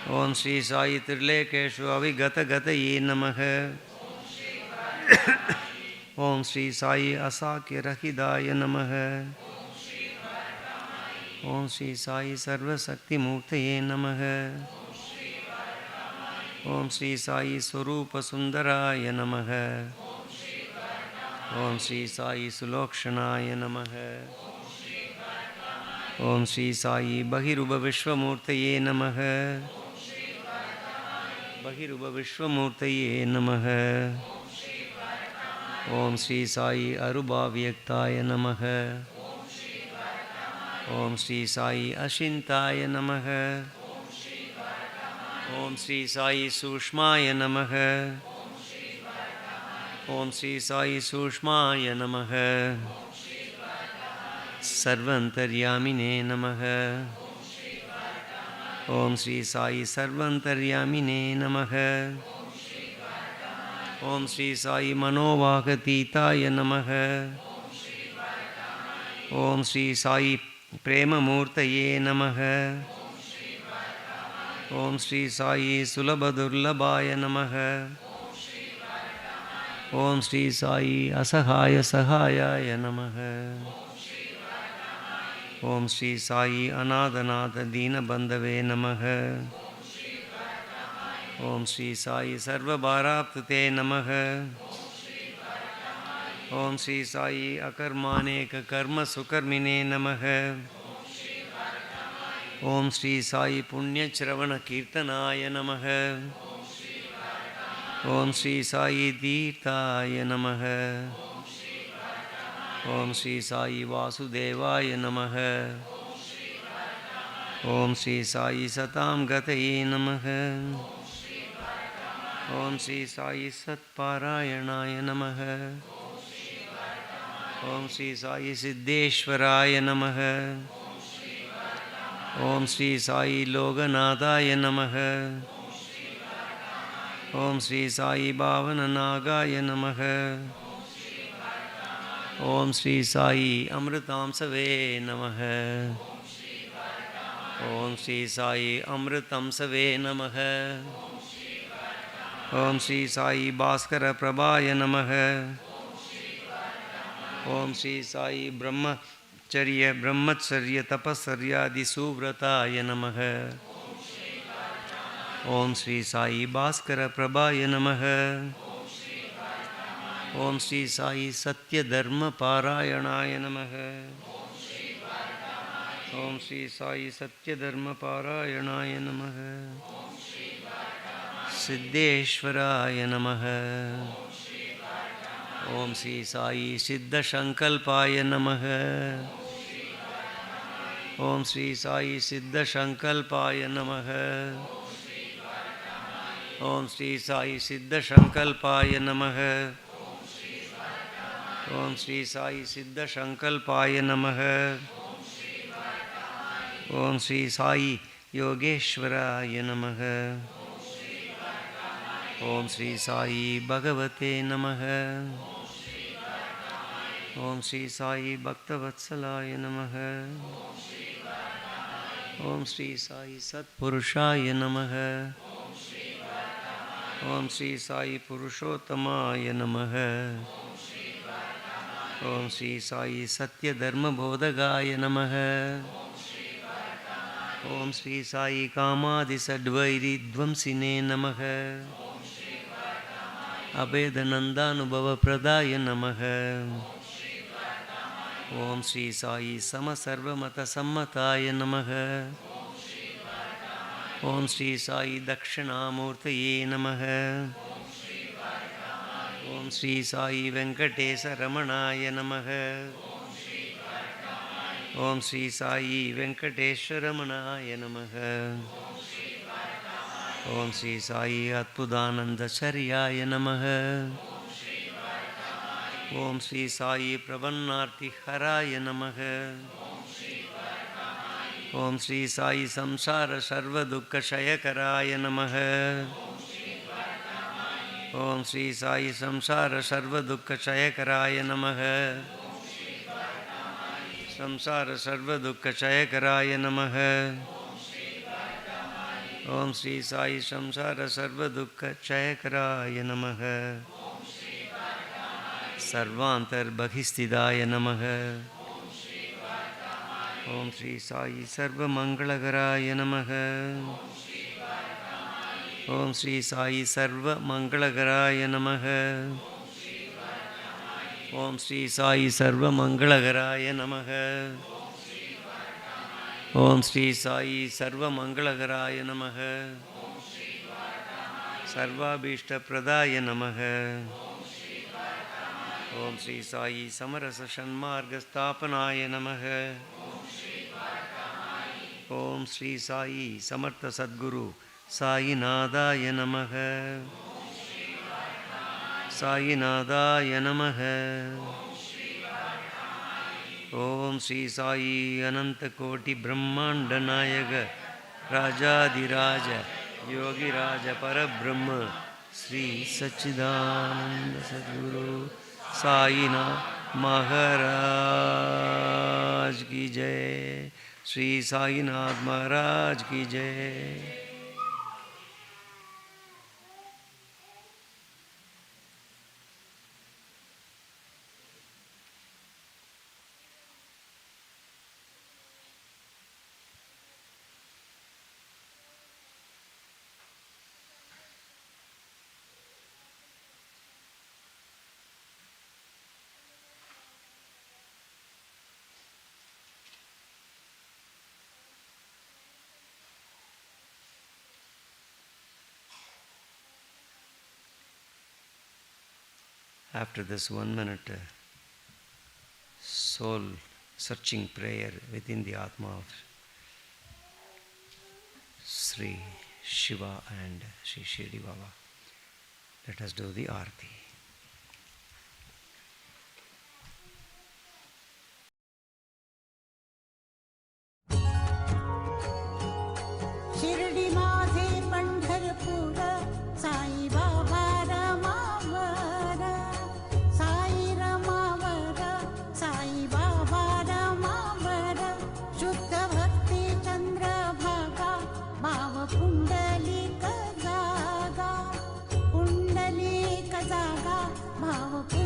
A: Om Sri Sai Trilekeshu Avigata Gataye Namaha. Om Sri Sai Asakya Rahidaya Namaha. Om Sri Sai Sarva Sakti Murtaye Namaha. Om Sri Sai Swarupa Sundaraya Namaha. Om Sri Sai Sulokshanaya Namaha. Om Sri Sai Bahiruba Vishwamurtaye Namaha. Bahiruba Vishwamurtaye Namaha. Om Sri Sai Aruba Vyaktaya Namaha. Om Sri Sai Ashintaya Namaha. Om Sri Sai Sushmaya Namaha. Om Sri Sai Sushmaya Namaha. Sarvantaryamine Namaha. Om Sri Sai Sarvantaryamine Namaha. Om Sri Sai Manovakatitaya Namaha. Om Sri Sai Prema Murtaye Namaha. Om Sri Sai Sulabhadurlabhaya Namaha. Om Sri Sai Asahaya Sahayaya Namaha. Om Sri Sai Anadanatha Deenabandhave Namaha. Om Sri Sai Sarvabharaptate Namaha. Om Sri Sai Akarmaneka Karma Sukarmine Namaha. Om Sri Sai Punya Chravana Kirtanaya Namaha. Om Sri Sai Tirthaya Namaha. Om Sri Sai Vasudevaya Namaha. Om Sri Sai Satam Gataye Namaha. Om Sri Sai Satparayanaya Namaha. Om Sri Sai Siddheshwaraya Namaha. Om Sri Sai Loganadaya Namaha. Om Sri Sai Bhavana Nagaya Namaha. Om Sri Sai Amritamsave Namaha. Om Sri Sai Amritamsave Namaha. Om Sri Sai Bhaskara Prabhaya Namaha. Om Sri Sai Brahmacharya Tapasarya Disuvrataya Namaha. Om Sri Sai Bhaskara Prabhaya Namaha. Om Sri Sai Satya Dharma Parayanaya Namaha. Om Sri Sai Satya Dharma Parayanaya Namaha. Siddheshwaraya Namaha. Om Sri Sai Siddha Shankalpaya Namaha. Om Sri Sai Siddha Shankalpaya Namaha. Om Sri Sai Siddha Shankalpaya Namaha. Om Sri Sai Siddha Shankalpaya Namaha. Om Sri Sai Yogeshwaraya Namaha. Om Sri Sai Bhagavate Namaha. Om Sri Sai Bhaktavatsalaya Namaha. Om Sri Sai Satpurushaya Namaha. Om Sri Sai Purushottamaya Namaha. Om Sri Sai Satya Dharma Bodhagaya Namaha. Om Sri Sai Kamadi Sadvairi Dvamsine Namaha. Abhedanandanubhava Pradaya Namaha. Om Sri Sai Samasarvamata Sammataya Namaha. Om Sri Sai Dakshinamurtaye Namaha. Om Sri Sai Venkatesa Ramanaya Namaha. Om Sri Sai Venkateshwaramanaya Namaha. Om Sri Sai Atpudananda Charyaya Namaha. Om Sri Sai Pravannarthi Haraya Namaha. Om Sri Sai Samsara Sarva Dukkha Shayakaraya Namaha. Om Sri Sai Samsara Sarva Dukkha Shayakaraya Namaha. Samsara Sarva Dukkha Shayakaraya Namaha. Om Sri Sai Samsara Sarva Dukkha Shayakaraya Namaha. Sarvantar Bhagistidaya Namaha. Om Sri Sai Sarva Mangalagaraya Namaha. Om Sri Sai Sarva Mangalagaraya Namaha. Om Sri Sai Sarva Mangalagaraya Namaha. Om Sri Sai Sarva Mangalagaraya Namaha. Sarvabhishta Pradaya Namaha. Om Sri Sai Samarasa Shanmarga Sthapanaya Namaha. Om Sri Sai Samartha Sadguru Sai Nadaya Namaha. Sai Nadaya Namaha. Om Sri Sai Ananta Koti Brahmanda Nayaga Rajadiraja Yogi Raja Parabrahma Sri Sachidananda Sadguru Sai Maharaj Ki Jai. Sri Sainath Maharaj Ki Jai. After this 1 minute soul searching prayer within the Atma of Sri Shiva and Sri Shirdi Baba, let us do the Aarti.
B: Shirdi माझे पंढरपूर साईबा भाव